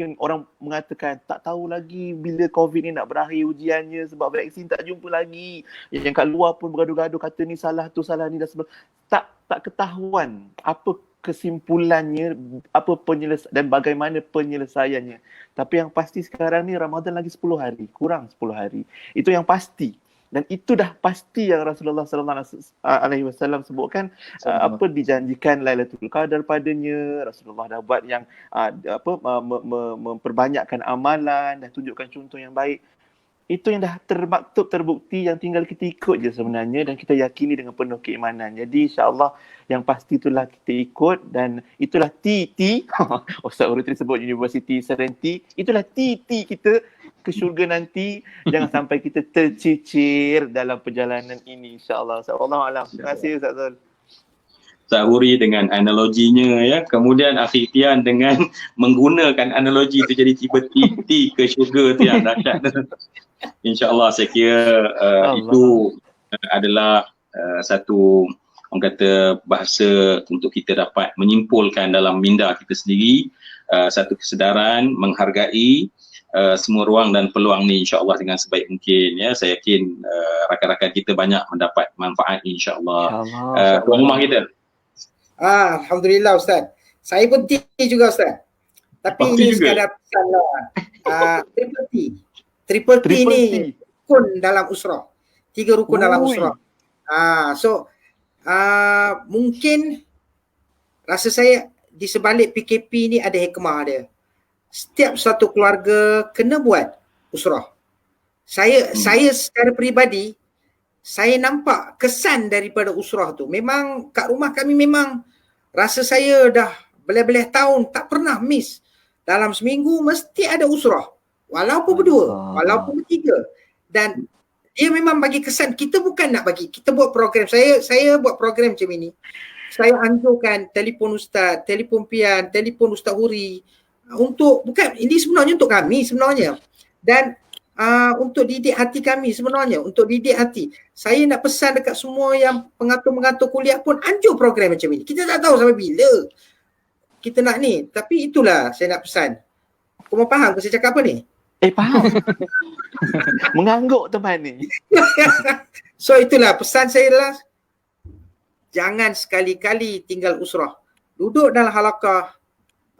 mengatakan tak tahu lagi bila COVID ni nak berakhir ujiannya sebab vaksin tak jumpa lagi. Yang kat luar pun bergaduh-gaduh kata ni salah tu salah ni dan sebagainya. Tak ketahuan apa kesimpulannya, apa dan bagaimana penyelesaiannya. Tapi yang pasti sekarang ni Ramadan lagi 10 hari, kurang 10 hari. Itu yang pasti. Dan itu dah pasti yang Rasulullah SAW sebutkan, apa dijanjikan Lailatul Qadar padanya. Rasulullah dah buat yang memperbanyakkan amalan, dah tunjukkan contoh yang baik. Itu yang dah termaktub, terbukti, yang tinggal kita ikut je sebenarnya dan kita yakini dengan penuh keimanan. Jadi insya-Allah yang pasti itulah kita ikut dan itulah TT. Ustaz Urutri sebut Universiti Serenti. Itulah TT kita ke syurga nanti. Jangan sampai kita tercicir dalam perjalanan ini insya-Allah. Wallahu a'lam. Terima kasih Ustaz Zul. Ustaz Huri dengan analoginya ya, kemudian Akhir Tian dengan menggunakan analogi itu jadi tiba TT ke syurga tu yang dahsyat. InsyaAllah saya kira itu adalah satu orang kata bahasa untuk kita dapat menyimpulkan dalam minda kita sendiri, satu kesedaran menghargai semua ruang dan peluang ni insyaAllah dengan sebaik mungkin ya. Saya yakin rakan-rakan kita banyak mendapat manfaat insyaAllah. Tuan rumah kita. Alhamdulillah Ustaz. Saya pun T juga Ustaz. Tapi ini sekadar pesan lah. Triple T ni rukun dalam usrah. 3 rukun dalam usrah. So mungkin rasa saya di sebalik PKP ni ada hikmah dia. Setiap satu keluarga kena buat usrah. Saya secara peribadi, saya nampak kesan daripada usrah tu. Memang kat rumah kami memang rasa saya dah belah-belah tahun tak pernah miss. Dalam seminggu mesti ada usrah. Walaupun berdua, walaupun bertiga. Dan dia memang bagi kesan, kita bukan nak bagi, kita buat program. Saya buat program macam ini. Saya anjurkan telefon Ustaz, telefon Pian, telefon Ustaz Huri. Ini sebenarnya untuk kami sebenarnya. Dan untuk didik hati kami sebenarnya, untuk didik hati. Saya nak pesan dekat semua yang pengatur-pengatur kuliah pun anjur program macam ini. Kita tak tahu sampai bila kita nak ni. Tapi itulah saya nak pesan. Kau mau faham saya cakap apa ni? Faham. Mengangguk teman ni. So itulah pesan saya adalah jangan sekali-kali tinggal usrah. Duduk dalam halaqah,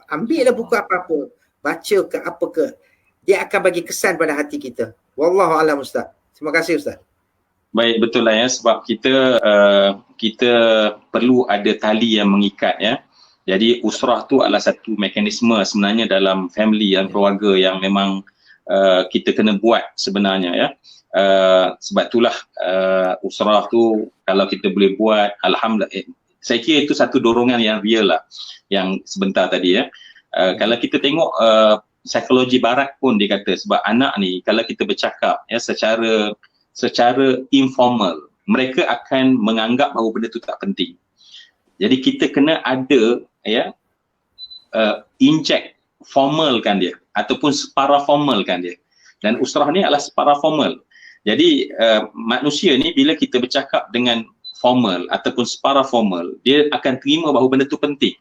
ambillah buku apa-apa, baca ke apa ke. Dia akan bagi kesan pada hati kita. Wallahu a'lam Ustaz. Terima kasih Ustaz. Baik, betul lah ya, sebab kita perlu ada tali yang mengikat ya. Jadi usrah tu adalah satu mekanisme sebenarnya dalam family dan keluarga yang memang kita kena buat sebenarnya ya. Sebab itulah usrah tu kalau kita boleh buat, alhamdulillah, saya kira itu satu dorongan yang real lah yang sebentar tadi ya. Kalau kita tengok psikologi barat pun dia kata, sebab anak ni kalau kita bercakap ya secara informal, mereka akan menganggap bahawa benda tu tak penting. Jadi kita kena ada ya inject formalkan dia ataupun separaformalkan dia. Dan usrah ni adalah separaformal. Jadi manusia ni bila kita bercakap dengan formal ataupun separaformal, dia akan terima bahawa benda tu penting.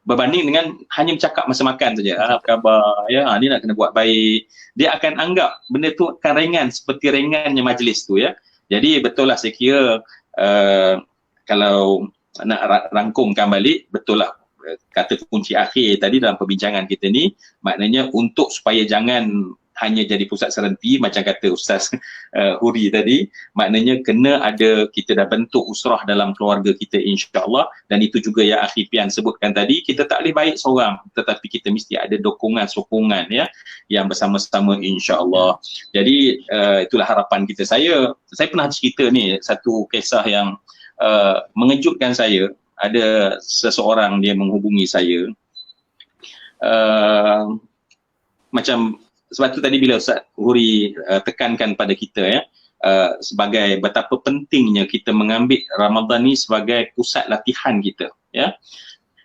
Berbanding dengan hanya bercakap masa makan saja. Apa khabar? Ya, ni nak kena buat baik. Dia akan anggap benda tu akan ringan seperti ringannya majlis tu ya. Jadi betul lah saya kira kalau nak rangkumkan balik, betul lah kata kunci akhir tadi dalam perbincangan kita ni, maknanya untuk supaya jangan hanya jadi pusat serenti macam kata Ustaz Huri tadi, maknanya kena ada, kita dah bentuk usrah dalam keluarga kita insya-Allah. Dan itu juga yang Akhi Pian sebutkan tadi, kita tak boleh baik seorang, tetapi kita mesti ada sokongan ya yang bersama-sama insya-Allah. Jadi itulah harapan kita. Saya pernah cerita ni satu kisah yang mengejutkan saya. Ada seseorang dia menghubungi saya macam sebab tu tadi bila Ustaz Huri tekankan pada kita ya, sebagai betapa pentingnya kita mengambil Ramadan ni sebagai pusat latihan kita ya.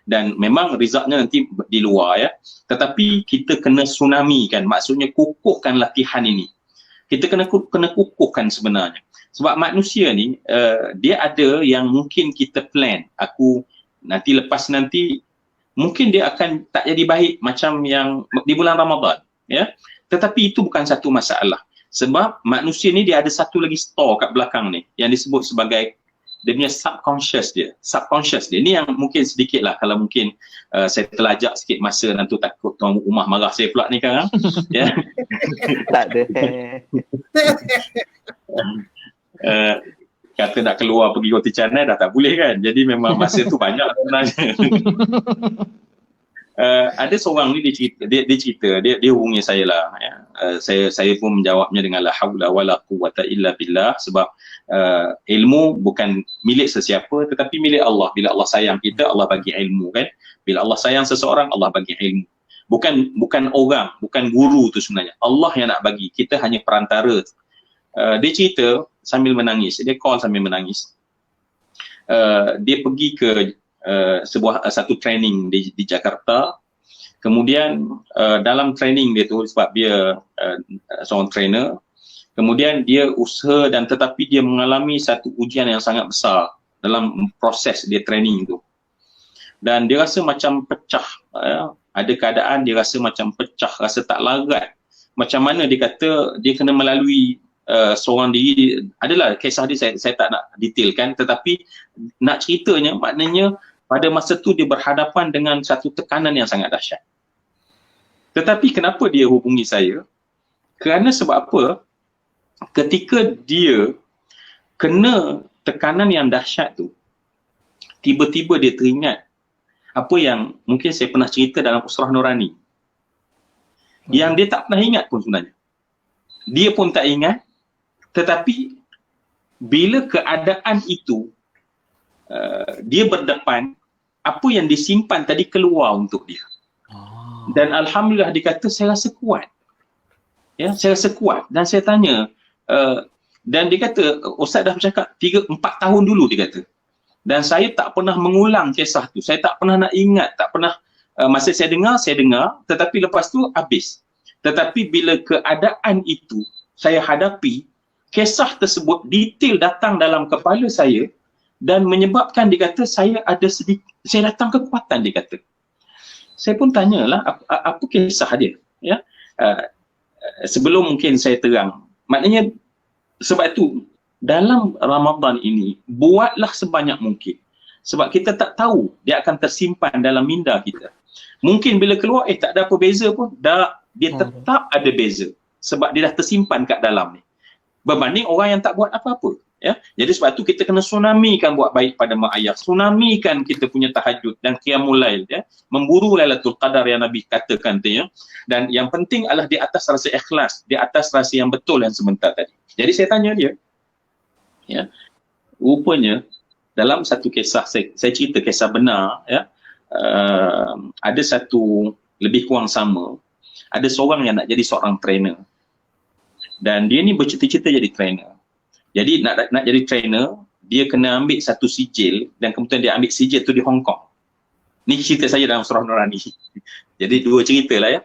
Dan memang resultnya nanti di luar ya, tetapi kita kena tsunami kan, maksudnya kukuhkan latihan ini. Kita kena kukuhkan sebenarnya. Sebab manusia ni dia ada yang mungkin kita plan, aku lepas nanti mungkin dia akan tak jadi baik macam yang di bulan Ramadan ya. Tetapi itu bukan satu masalah. Sebab manusia ni dia ada satu lagi store kat belakang ni yang disebut sebagai dia punya subconscious dia. Ni yang mungkin sedikit lah kalau mungkin saya terlajak sikit masa nanti takut tuan rumah marah saya pula ni sekarang. Ya. Tak ada. Kata nak keluar pergi Roti Canai dah tak boleh kan. Jadi memang masa tu banyak sebenarnya. Ada seorang ni dia cerita, dia hubungi saya lah ya. Saya pun menjawabnya dengan la haula wala quwwata illa billah, sebab ilmu bukan milik sesiapa tetapi milik Allah. Bila Allah sayang kita, Allah bagi ilmu kan. Bila Allah sayang seseorang, Allah bagi ilmu. Bukan orang, bukan guru tu sebenarnya. Allah yang nak bagi, kita hanya perantara. Dia cerita sambil menangis, dia call sambil menangis. Dia pergi ke satu training di Jakarta. Kemudian dalam training dia tu, sebab dia seorang trainer, kemudian dia usaha dan tetapi dia mengalami satu ujian yang sangat besar dalam proses dia training tu. Dan dia rasa macam pecah, ada keadaan dia rasa macam pecah, rasa tak larat. Macam mana dia kata dia kena melalui seorang diri. Adalah kisah dia, saya tak nak detailkan, tetapi nak ceritanya maknanya pada masa tu dia berhadapan dengan satu tekanan yang sangat dahsyat. Tetapi kenapa dia hubungi saya? Kerana sebab apa? Ketika dia kena tekanan yang dahsyat tu, tiba-tiba dia teringat apa yang mungkin saya pernah cerita dalam Usrah Nurani, yang dia tak pernah ingat pun sebenarnya. Dia pun tak ingat, tetapi bila keadaan itu dia berdepan, apa yang disimpan tadi keluar untuk dia. Dan alhamdulillah dia kata saya rasa kuat. Ya, saya rasa kuat. Dan saya tanya, dan dia kata Ustaz dah bercakap 3-4 tahun dulu, dia kata. Dan saya tak pernah mengulang kisah tu. Saya tak pernah nak ingat, tak pernah masa saya dengar, tetapi lepas tu habis. Tetapi bila keadaan itu saya hadapi, kisah tersebut detail datang dalam kepala saya dan menyebabkan dia kata saya datang kekuatan, dia kata. Saya pun tanyalah apa kisah dia, ya. Sebelum mungkin saya terang. Maknanya sebab itu dalam Ramadan ini buatlah sebanyak mungkin. Sebab kita tak tahu dia akan tersimpan dalam minda kita. Mungkin bila keluar tak ada apa beza pun, dia tetap ada beza sebab dia dah tersimpan kat dalam ni. Berbanding orang yang tak buat apa-apa, ya. Jadi sebab tu kita kena tsunamikan buat baik pada mak ayah. Tsunamikan kita punya tahajud dan qiyamul lail, ya. Memburu Lailatul Qadar yang Nabi katakan tu, ya. Dan yang penting adalah di atas rasa ikhlas, di atas rasa yang betul yang sebentar tadi. Jadi saya tanya dia, ya. Rupanya dalam satu kisah saya cerita kisah benar, ya. Ada satu lebih kurang sama. Ada seorang yang nak jadi seorang trainer. Dan dia ni bercita-cita jadi trainer. Jadi nak jadi trainer, dia kena ambil satu sijil dan kemudian dia ambil sijil tu di Hong Kong. Ni cerita saya dalam Surah Nurani. Jadi dua cerita lah, ya.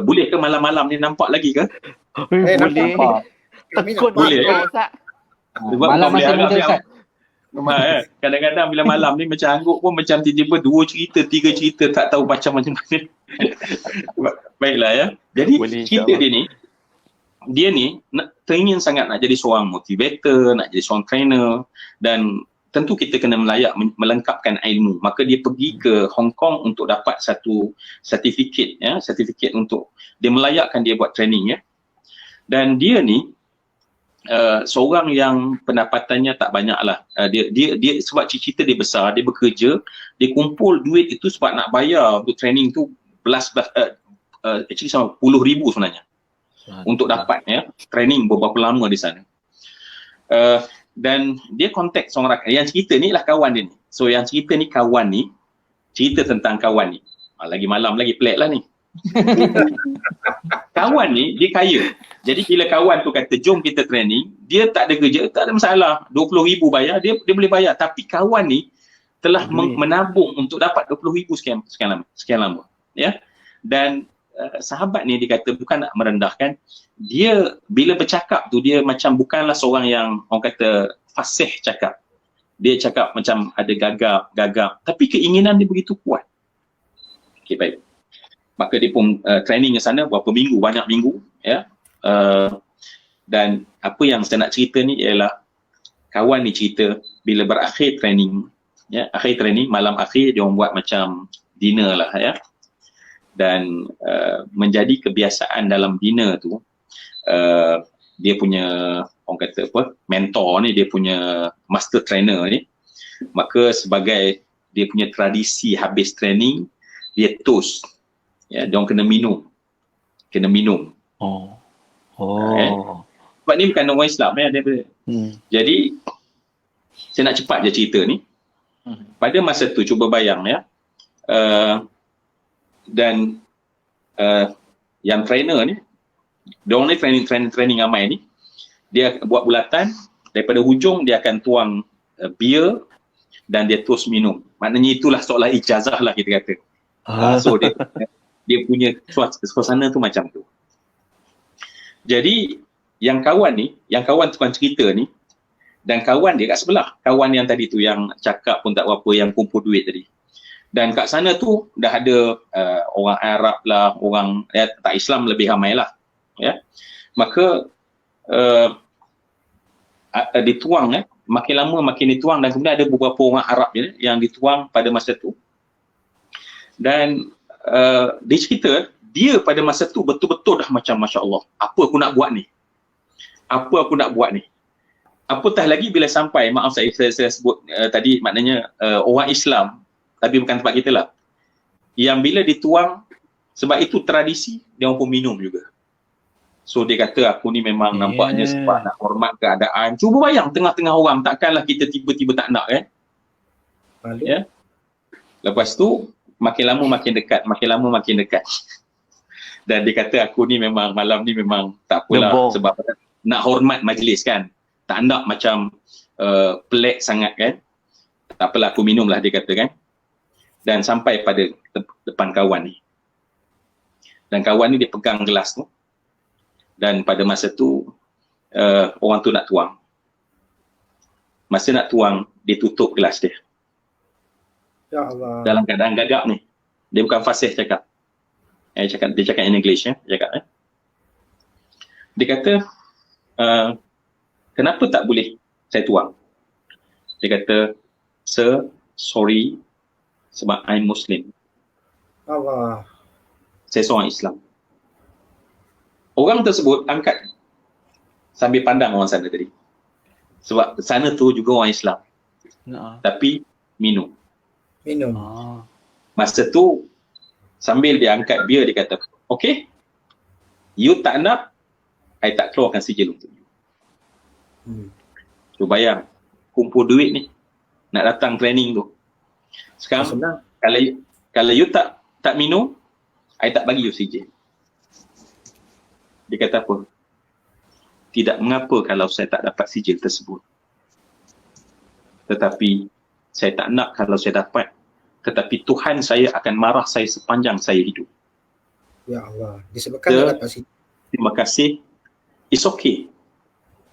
Boleh ke malam-malam ni nampak lagi ke? Boleh. Takut boleh, ya? Ustaz. Malam masih muda Ustaz. Kadang-kadang bila malam ni macam angguk pun macam tiba-tiba 2 cerita, 3 cerita tak tahu macam mana. Baiklah, ya. Jadi Boleh, cerita dia ni teringin sangat nak jadi seorang motivator, nak jadi seorang trainer, dan tentu kita kena melengkapkan ilmu. Maka dia pergi ke Hong Kong untuk dapat satu sertifikat, ya, sertifikat untuk dia melayakkan dia buat training, ya. Dan dia ni seorang yang pendapatannya tak banyak lah. Dia sebab cita-cita dia besar, dia bekerja, dia kumpul duit itu sebab nak bayar untuk training tu actually sama 10,000 sebenarnya untuk dapat, ya, training beberapa lama di sana. Dan dia kontak seorang rakan. Yang cerita ni lah kawan dia ni. So yang cerita ni kawan ni, cerita tentang kawan ni. Lagi malam lagi pelik lah ni. Kawan ni dia kaya. Jadi bila kawan tu kata jom kita training, dia tak ada kerja, tak ada masalah. 20,000 bayar, dia boleh bayar. Tapi kawan ni telah menabung untuk dapat 20,000 sekian lama, ya. Dan sahabat ni dia kata bukan nak merendahkan, dia bila bercakap tu dia macam bukanlah seorang yang orang kata fasih cakap. Dia cakap macam ada gagap, tapi keinginan dia begitu kuat. Okey, baik. Maka dia pun training ke sana berapa minggu, banyak minggu, ya. Dan apa yang saya nak cerita ni ialah kawan ni cerita bila berakhir training, ya, akhir training, malam akhir dia orang buat macam dinner lah, ya. Dan menjadi kebiasaan dalam dinner tu, dia punya orang kata apa, mentor ni, dia punya master trainer ni, maka sebagai dia punya tradisi habis training, dia toast, ya, dia orang kena minum. Sebab ni bukan orang Islam, ya, dia. Jadi saya nak cepat je cerita ni. Pada masa tu cuba bayang, ya, dan yang trainer ni, dia orang ni training ramai ni, dia buat bulatan, daripada hujung dia akan tuang beer dan dia terus minum. Maknanya itulah seolah ijazah lah kita kata. So dia punya suasana tu macam tu. Jadi yang kawan tukang cerita ni, dan kawan dia kat sebelah, kawan yang tadi tu yang cakap pun tak berapa, yang kumpul duit tadi. Dan kat sana tu dah ada orang Arab lah, orang tak Islam lebih ramai lah, ya. Maka dituang, makin lama makin dituang, dan kemudian ada beberapa orang Arab yang dituang pada masa tu. Dan dia cerita dia pada masa tu betul-betul dah macam Masya Allah, apa aku nak buat ni, apatah lagi bila sampai, maaf saya sebut tadi, maknanya orang Islam tapi bukan tempat kita lah. Yang bila dituang, sebab itu tradisi, dia orang pun minum juga. So dia kata aku ni memang nampaknya sebab nak hormat keadaan. Cuba bayang tengah-tengah orang, takkanlah kita tiba-tiba tak nak kan? Malu. Ya. Lepas tu makin lama makin dekat, makin lama makin dekat. Dan dia kata aku ni memang malam ni memang tak apalah sebab nak hormat majlis kan. Tak nak macam pelik sangat kan. Tak apalah aku minum lah dia kata kan. Dan sampai pada depan kawan ni. Dan kawan ni dia pegang gelas tu. Dan pada masa tu orang tu nak tuang. Masa nak tuang, dia tutup gelas dia. Ya Allah. Dalam keadaan gagap ni. Dia bukan fasih cakap. Dia cakap in English ya. Dia kata, kenapa tak boleh saya tuang? Dia kata, sir, sorry sebab I'm Muslim. Allah. Saya seorang Islam. Orang tersebut angkat sambil pandang orang sana tadi. Sebab sana tu juga orang Islam. Tapi minum. Masa tu sambil dia angkat bia dia kata, okay, you tak nak, I tak keluarkan sijil untuk you. So bayang, kumpul duit ni nak datang training tu. Sekarang kalau you tak minum, I tak bagi you sijil. Dia kata apa? Tidak mengapa kalau saya tak dapat sijil tersebut. Tetapi saya tak nak kalau saya dapat. Tetapi Tuhan saya akan marah saya sepanjang saya hidup. Ya Allah. Disebabkan tak dapat sijil. Terima kasih. It's okay.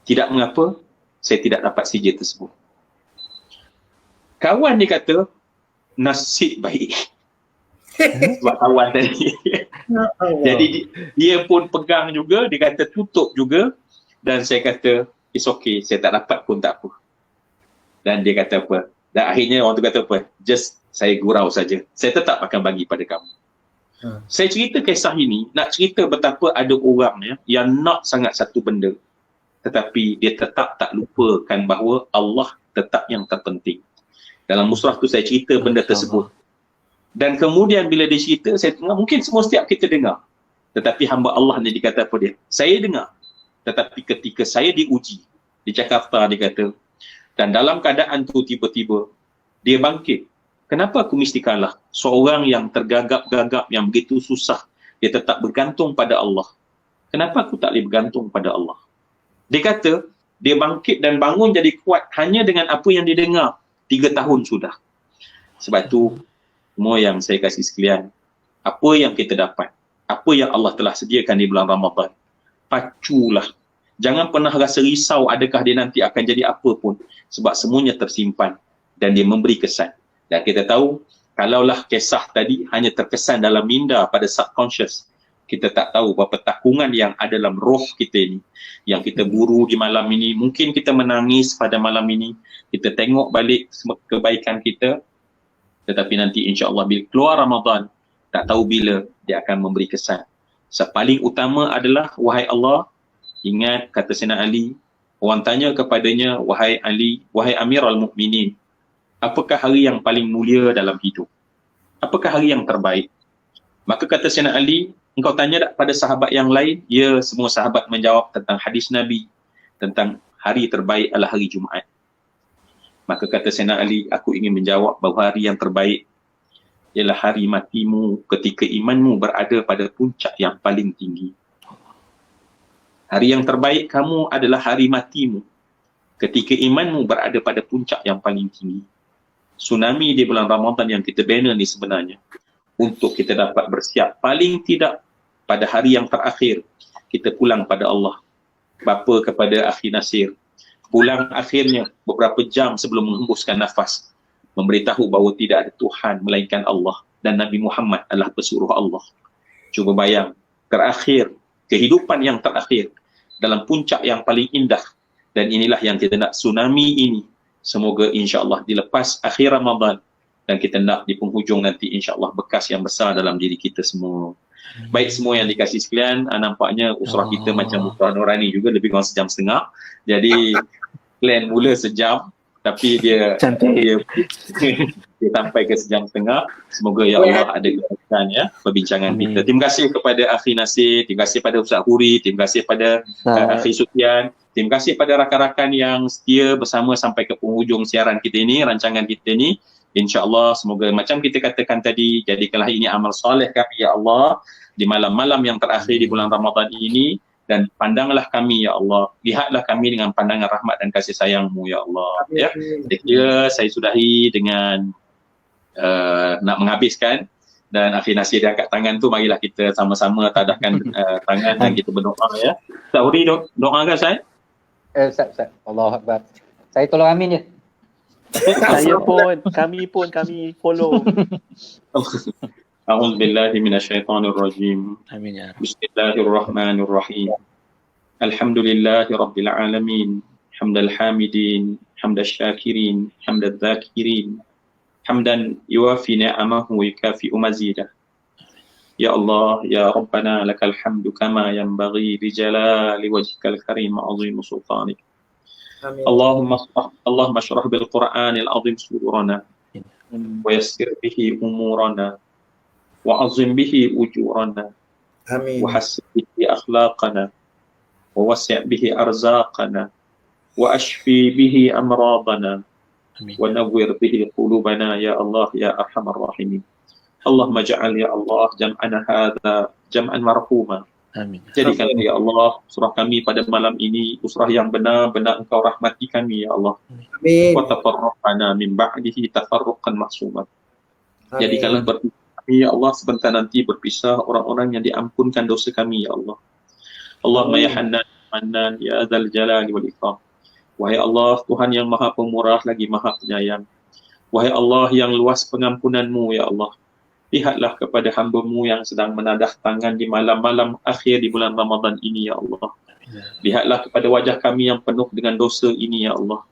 Tidak mengapa saya tidak dapat sijil tersebut. Kawan dia kata, nasib baik. Sebab kawan tadi. Jadi dia pun pegang juga, dia kata tutup juga. Dan saya kata, it's okay, saya tak dapat pun tak apa. Dan dia kata apa? Dan akhirnya orang tu kata apa? Just saya gurau saja. Saya tetap akan bagi pada kamu. Saya cerita kisah ini, nak cerita betapa ada orang yang nak sangat satu benda. Tetapi dia tetap tak lupakan bahawa Allah tetap yang terpenting. Dalam musrah tu saya cerita benda tersebut. Dan kemudian bila dia cerita, saya dengar, mungkin semua setiap kita dengar. Tetapi hamba Allah ni dia kata apa dia? Saya dengar. Tetapi ketika saya diuji, di Jakarta dia kata, dan dalam keadaan tu tiba-tiba, dia bangkit. Kenapa aku mesti kalah? Seorang yang tergagap-gagap, yang begitu susah, dia tetap bergantung pada Allah. Kenapa aku tak boleh bergantung pada Allah? Dia kata, dia bangkit dan bangun jadi kuat hanya dengan apa yang dia dengar. 3 tahun sudah. Sebab tu, semua yang saya kasih sekalian, apa yang kita dapat, apa yang Allah telah sediakan di bulan Ramadan, paculah. Jangan pernah rasa risau adakah dia nanti akan jadi apa pun. Sebab semuanya tersimpan dan dia memberi kesan. Dan kita tahu, kalaulah kisah tadi hanya terkesan dalam minda pada subconscious, kita tak tahu berapa takungan yang ada dalam roh kita ini. Yang kita buru di malam ini, mungkin kita menangis pada malam ini, kita tengok balik kebaikan kita, tetapi nanti insya-Allah bila keluar Ramadan, tak tahu bila dia akan memberi kesan. Paling utama adalah, wahai Allah, ingat kata Sayyidina Ali, orang tanya kepadanya, wahai Ali, wahai Amirul Mukminin, apakah hari yang paling mulia dalam hidup? Apakah hari yang terbaik? Maka kata Sayyidina Ali, engkau tanya tak pada sahabat yang lain? Ya, semua sahabat menjawab tentang hadis Nabi, tentang hari terbaik adalah hari Jumaat. Maka kata Sayyidina Ali, aku ingin menjawab bahawa hari yang terbaik ialah hari matimu ketika imanmu berada pada puncak yang paling tinggi. Hari yang terbaik kamu adalah hari matimu ketika imanmu berada pada puncak yang paling tinggi. Tsunami di bulan Ramadan yang kita bina ni sebenarnya untuk kita dapat bersiap. Paling tidak pada hari yang terakhir kita pulang pada Allah. Bapa kepada Akhi Nasir, pulang akhirnya beberapa jam sebelum menghembuskan nafas, memberitahu bahawa tidak ada Tuhan melainkan Allah dan Nabi Muhammad adalah pesuruh Allah. Cuba bayang, terakhir, kehidupan yang terakhir dalam puncak yang paling indah. Dan inilah yang kita nak, tsunami ini semoga insya-Allah dilepas akhir Ramadan dan kita nak di penghujung nanti insya-Allah bekas yang besar dalam diri kita semua. Baik semua yang dikasih sekalian, nampaknya usrah kita macam Usrah Nurani juga, lebih kurang 1.5 jam. Jadi plan mula sejam, tapi dia Dia sampai ke sejam setengah. Semoga ya Allah ada kebaikan ya perbincangan kita. Terima kasih kepada Akhi Nasir, terima kasih pada Ustaz Huri, terima kasih pada Akhi Sufian, terima kasih pada rakan-rakan yang setia bersama sampai ke penghujung siaran kita ini, rancangan kita ini. InsyaAllah semoga macam kita katakan tadi, jadikanlah ini amal soleh kami ya Allah di malam-malam yang terakhir di bulan Ramadan ini, dan pandanglah kami ya Allah, lihatlah kami dengan pandangan rahmat dan kasih sayang-Mu ya Allah. Ya, saya sudahi dengan nak menghabiskan, dan Akhi Nasir dia angkat tangan tu, marilah kita sama-sama tadahkan tangan dan kita berdoa ya. Ustaz Huri doakan saya. Ustaz. Allahu Akbar. Saya tolong amin ya. Saya pun, kami follow. A'udzubillahi minasyaitonirrajim. Amin ya. Bismillahirrahmanirrahim. Alhamdulillahi rabbil alamin. Hamdal hamidin, hamdal syakirin, hamdal dzakirin. Hamdan yuwafi ni'amahu wa yukafi'u mazidah. Ya Allah, ya Rabbana lakal hamdu kama yanbaghi li jalali wajhikal karim wa 'azimi sultanik. Allahumma shrah bil Qur'anil azim sudurana wa yassir bihi umurana wa azim bihi ujurana wa hasib bihi akhlaqana wa wasi' bihi arzaqana wa ashfi bihi amradana wa nawwir bihi qulubana ya Allah ya arhamar rahimin. Allahumma ja'al ya Allah jam'ana hadha jam'an marhuma. Amin. Jadikanlah ya Allah usrah kami pada malam ini usrah yang benar-benar Engkau rahmati kami ya Allah. Amin. Wa tafarraqana min ba'dihi tafarruqan ma'suman. Jadikanlah kami ya Allah sebentar nanti berpisah orang-orang yang diampunkan dosa kami ya Allah. Allahumma ya Hannan Mannan ya Dzal Jalali wal Ikram. Wahai Allah Tuhan yang Maha Pemurah lagi Maha Penyayang. Wahai Allah yang luas pengampunan-Mu ya Allah. Lihatlah kepada hamba-Mu yang sedang menadah tangan di malam-malam akhir di bulan Ramadan ini ya Allah. Lihatlah kepada wajah kami yang penuh dengan dosa ini ya Allah.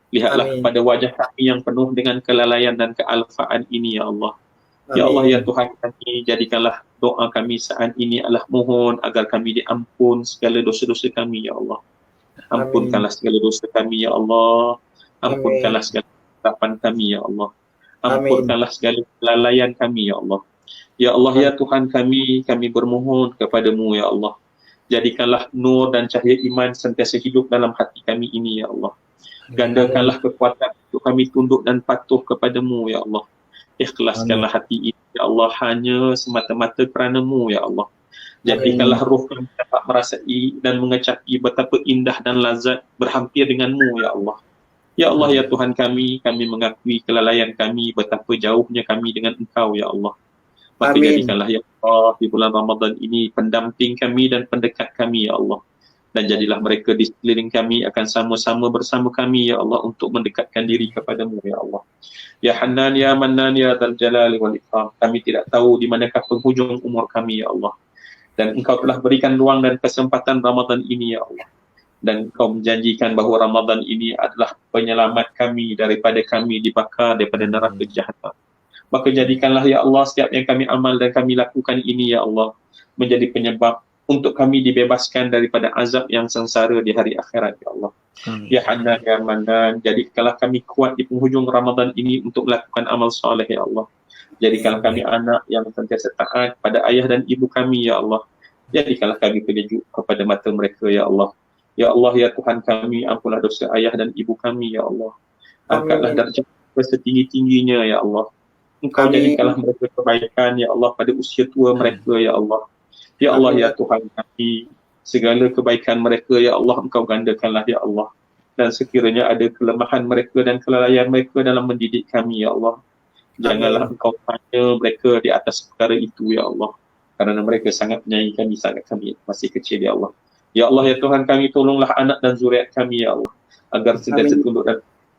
Lihatlah kepada wajah kami yang penuh dengan kelalaian dan kealfaan ini ya Allah. Ya Allah ya Tuhan kami, jadikanlah doa kami saat ini adalah mohon agar kami diampun segala dosa-dosa kami ya Allah. Ampunkanlah segala dosa kami ya Allah. Ampunkanlah segala kesalahan kami ya Allah. Ampunkanlah segala kelalaian kami ya Allah. Ya Allah ya Tuhan kami bermohon kepadamu ya Allah. Jadikanlah nur dan cahaya iman sentiasa hidup dalam hati kami ini ya Allah. Gandakanlah kekuatan untuk kami tunduk dan patuh kepadamu ya Allah. Ikhlaskanlah hati ini ya Allah hanya semata-mata kerana-Mu ya Allah. Jadikanlah roh kami dapat merasai dan mengecapi betapa indah dan lazat berhampir dengan-Mu ya Allah. Ya Allah ya Tuhan kami mengakui kelalaian kami, betapa jauhnya kami dengan Engkau ya Allah. Maka jadikanlah ya Allah di bulan Ramadan ini pendamping kami dan pendekat kami ya Allah. Dan jadilah mereka di sekeliling kami akan sama-sama bersama kami ya Allah untuk mendekatkan diri kepada-Mu ya Allah. Ya Hannan ya Mannan ya Dzal Jalali wal Ikram. Kami tidak tahu di manakah penghujung umur kami ya Allah. Dan Engkau telah berikan ruang dan kesempatan Ramadan ini ya Allah. Dan Engkau menjanjikan bahawa Ramadan ini adalah penyelamat kami daripada kami dibakar daripada neraka jahanam. Maka jadikanlah ya Allah setiap yang kami amal dan kami lakukan ini ya Allah menjadi penyebab untuk kami dibebaskan daripada azab yang sengsara di hari akhirat ya Allah. Ya Hannan ya Mannan, jadikanlah kami kuat di penghujung Ramadan ini untuk melakukan amal soleh ya Allah. Jadikanlah kami anak yang sentiasa taat pada ayah dan ibu kami ya Allah. Jadikanlah kami penyejuk kepada mata mereka ya Allah. Ya Allah ya Tuhan kami, ampunlah dosa ayah dan ibu kami ya Allah. Angkatlah darjat setinggi-tingginya ya Allah. Engkau jadikanlah mereka kebaikan ya Allah pada usia tua mereka ya Allah. Ya Allah ya Tuhan kami, segala kebaikan mereka ya Allah Engkau gandakanlah ya Allah. Dan sekiranya ada kelemahan mereka dan kelalaian mereka dalam mendidik kami ya Allah, janganlah Engkau tanya mereka di atas perkara itu ya Allah. Kerana mereka sangat menyayangi kami, sangat kami masih kecil ya Allah. Ya Allah ya Tuhan kami, tolonglah anak dan zuriat kami ya Allah agar sentiasa tunduk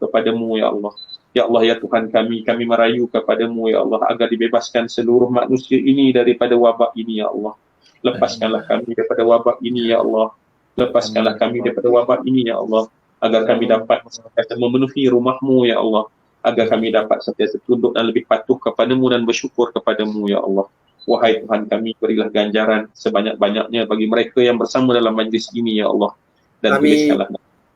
kepada-Mu ya Allah. Ya Allah ya Tuhan kami merayu kepada-Mu ya Allah agar dibebaskan seluruh manusia ini daripada wabak ini ya Allah. Lepaskanlah kami daripada wabak ini ya Allah. Lepaskanlah kami daripada wabak ini ya Allah agar kami dapat sentiasa memenuhi rumah-Mu ya Allah. Agar kami dapat sentiasa tunduk dan lebih patuh kepada-Mu dan bersyukur kepada-Mu ya Allah. Wahai Tuhan kami, berilah ganjaran sebanyak-banyaknya bagi mereka yang bersama dalam majlis ini ya Allah. Dan tuliskanlah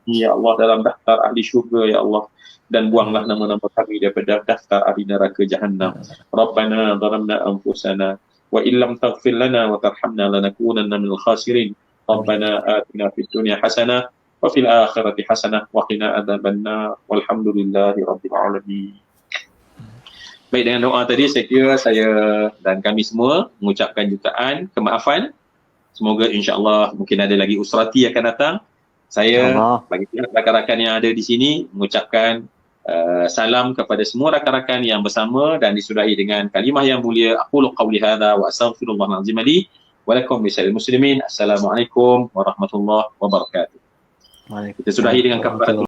ya Allah dalam daftar ahli syurga ya Allah, dan buanglah nama-nama kami daripada daftar ahli neraka jahannam. Rabbana zalamna anfusana wa illam taghfir lana wa tarhamna lanakunanna minal khasirin. Rabbana atina fid dunya hasanah wa fil akhirati hasanah wa qina adzabannar. Walhamdulillahi rabbil alamin. Baik, dengan doa tadi saya kira saya dan kami semua mengucapkan jutaan kemaafan. Semoga insya-Allah mungkin ada lagi usrati akan datang. Saya bagi rakan-rakan yang ada di sini mengucapkan salam kepada semua rakan-rakan yang bersama dan disudahi dengan kalimah yang mulia. Aqulu qawli hadza wa astaghfirullahal azim li wa lakum lisa'il muslimin. Assalamualaikum warahmatullahi wabarakatuh. Kita sudahi dengan kafaratul